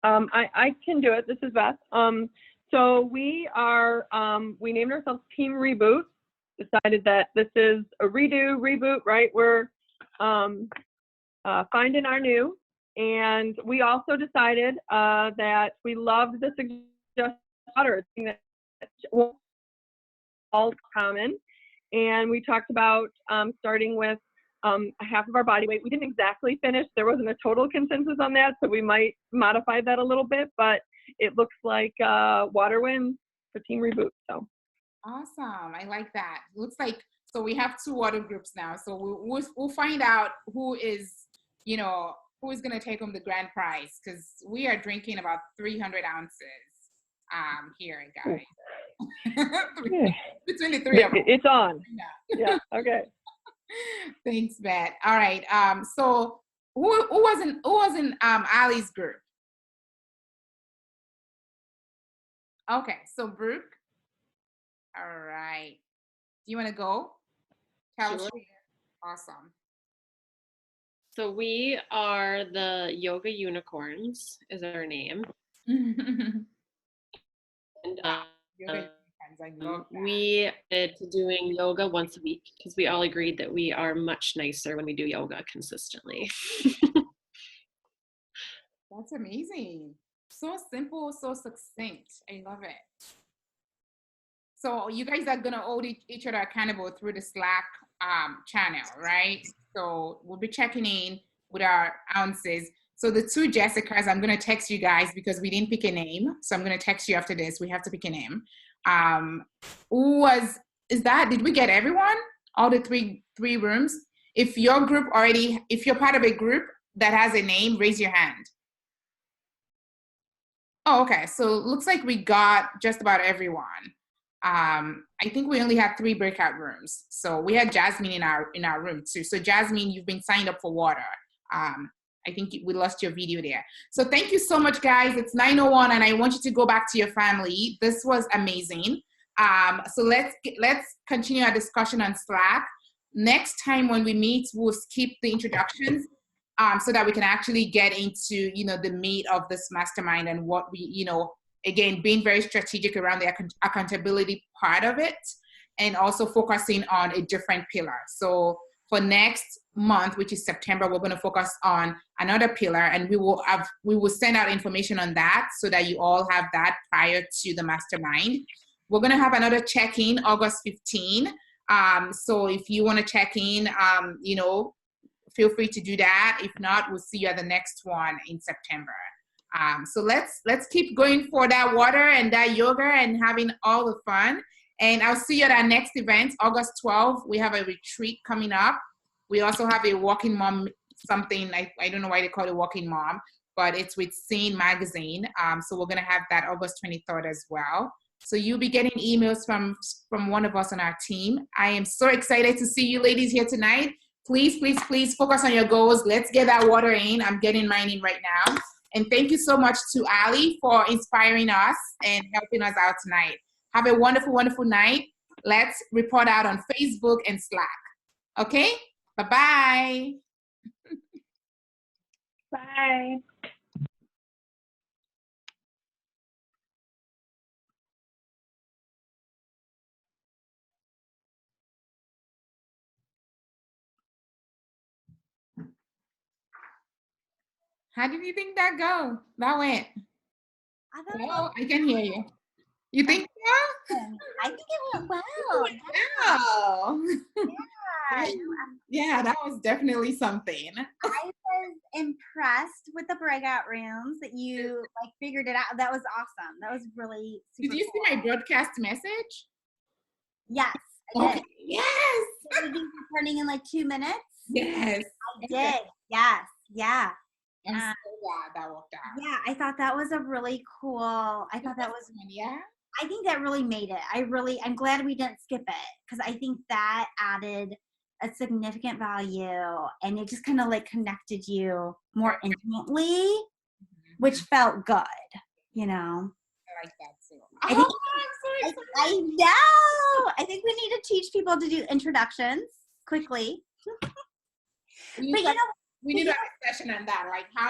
I can do it. This is Beth. So we are, we named ourselves Team Reboot. Decided that this is a reboot, right? We're finding our new. And we also decided that we loved the suggested water, thing that all common. And we talked about starting with half of our body weight. We didn't exactly finish. There wasn't a total consensus on that, so we might modify that a little bit, but it looks like water wins for Team Reboot. So awesome. I like that. Looks like, so we have 2 water groups now. So we'll find out who is going to take home the grand prize, because we are drinking about 300 ounces here, guys. Between the 3 of us. It's on. Yeah. Okay. Thanks, Beth. All right. So Who was in Ali's group? Okay, so Brooke. All right. Do you want to go? Tell us. Sure. Awesome. So we are the Yoga Unicorns is our name. And we did doing yoga once a week because we all agreed that we are much nicer when we do yoga consistently. That's amazing. So simple, so succinct. I love it. So you guys are gonna hold each other accountable through the Slack channel, right? So we'll be checking in with our ounces. So the two Jessicas, I'm gonna text you guys because we didn't pick a name. So I'm gonna text you after this. We have to pick a name. Did we get everyone? All the three rooms? If you're part of a group that has a name, raise your hand. Oh, okay. So it looks like we got just about everyone. I think we only had 3 breakout rooms. So we had Jasmine in our room too. So Jasmine, you've been signed up for water. I think we lost your video there. So thank you so much, guys. It's 9:01 and I want you to go back to your family. This was amazing. So let's continue our discussion on Slack. Next time when we meet, we'll skip the introductions so that we can actually get into, the meat of this mastermind and what we, again, being very strategic around the accountability part of it and also focusing on a different pillar. So for next month, which is September, we're going to focus on another pillar and we will send out information on that so that you all have that prior to the mastermind. We're going to have another check-in August 15. So if you want to check in, feel free to do that. If not, we'll see you at the next one in September. So let's keep going for that water and that yoga and having all the fun. And I'll see you at our next event, August 12th. We have a retreat coming up. We also have a Walking Mom something. I don't know why they call it Walking Mom, but it's with Scene Magazine. So we're going to have that August 23rd as well. So you'll be getting emails from one of us on our team. I am so excited to see you ladies here tonight. Please, please, please focus on your goals. Let's get that water in. I'm getting mine in right now. And thank you so much to Ali for inspiring us and helping us out tonight. Have a wonderful, wonderful night. Let's report out on Facebook and Slack. Okay? Bye-bye. Bye. How did you think that went? I can hear you. You think so? I think it went well. Wow. Yeah. Yeah, that was definitely something. I was impressed with the breakout rooms that you figured it out. That was awesome. That was really super Did you cool. see my broadcast message? Yes. I Okay. did. Yes. So you think you're turning in 2 minutes? Yes. I did. Yes. Yeah. I'm so glad that worked out. Yeah, I thought that was a really cool. I thought that was. Yeah. I think that really made it. I'm glad we didn't skip it because I think that added a significant value and it just kind of connected you more intimately, which felt good, I like that too. I think, I'm so excited. I know. I think we need to teach people to do introductions quickly. We need to have a session on that, how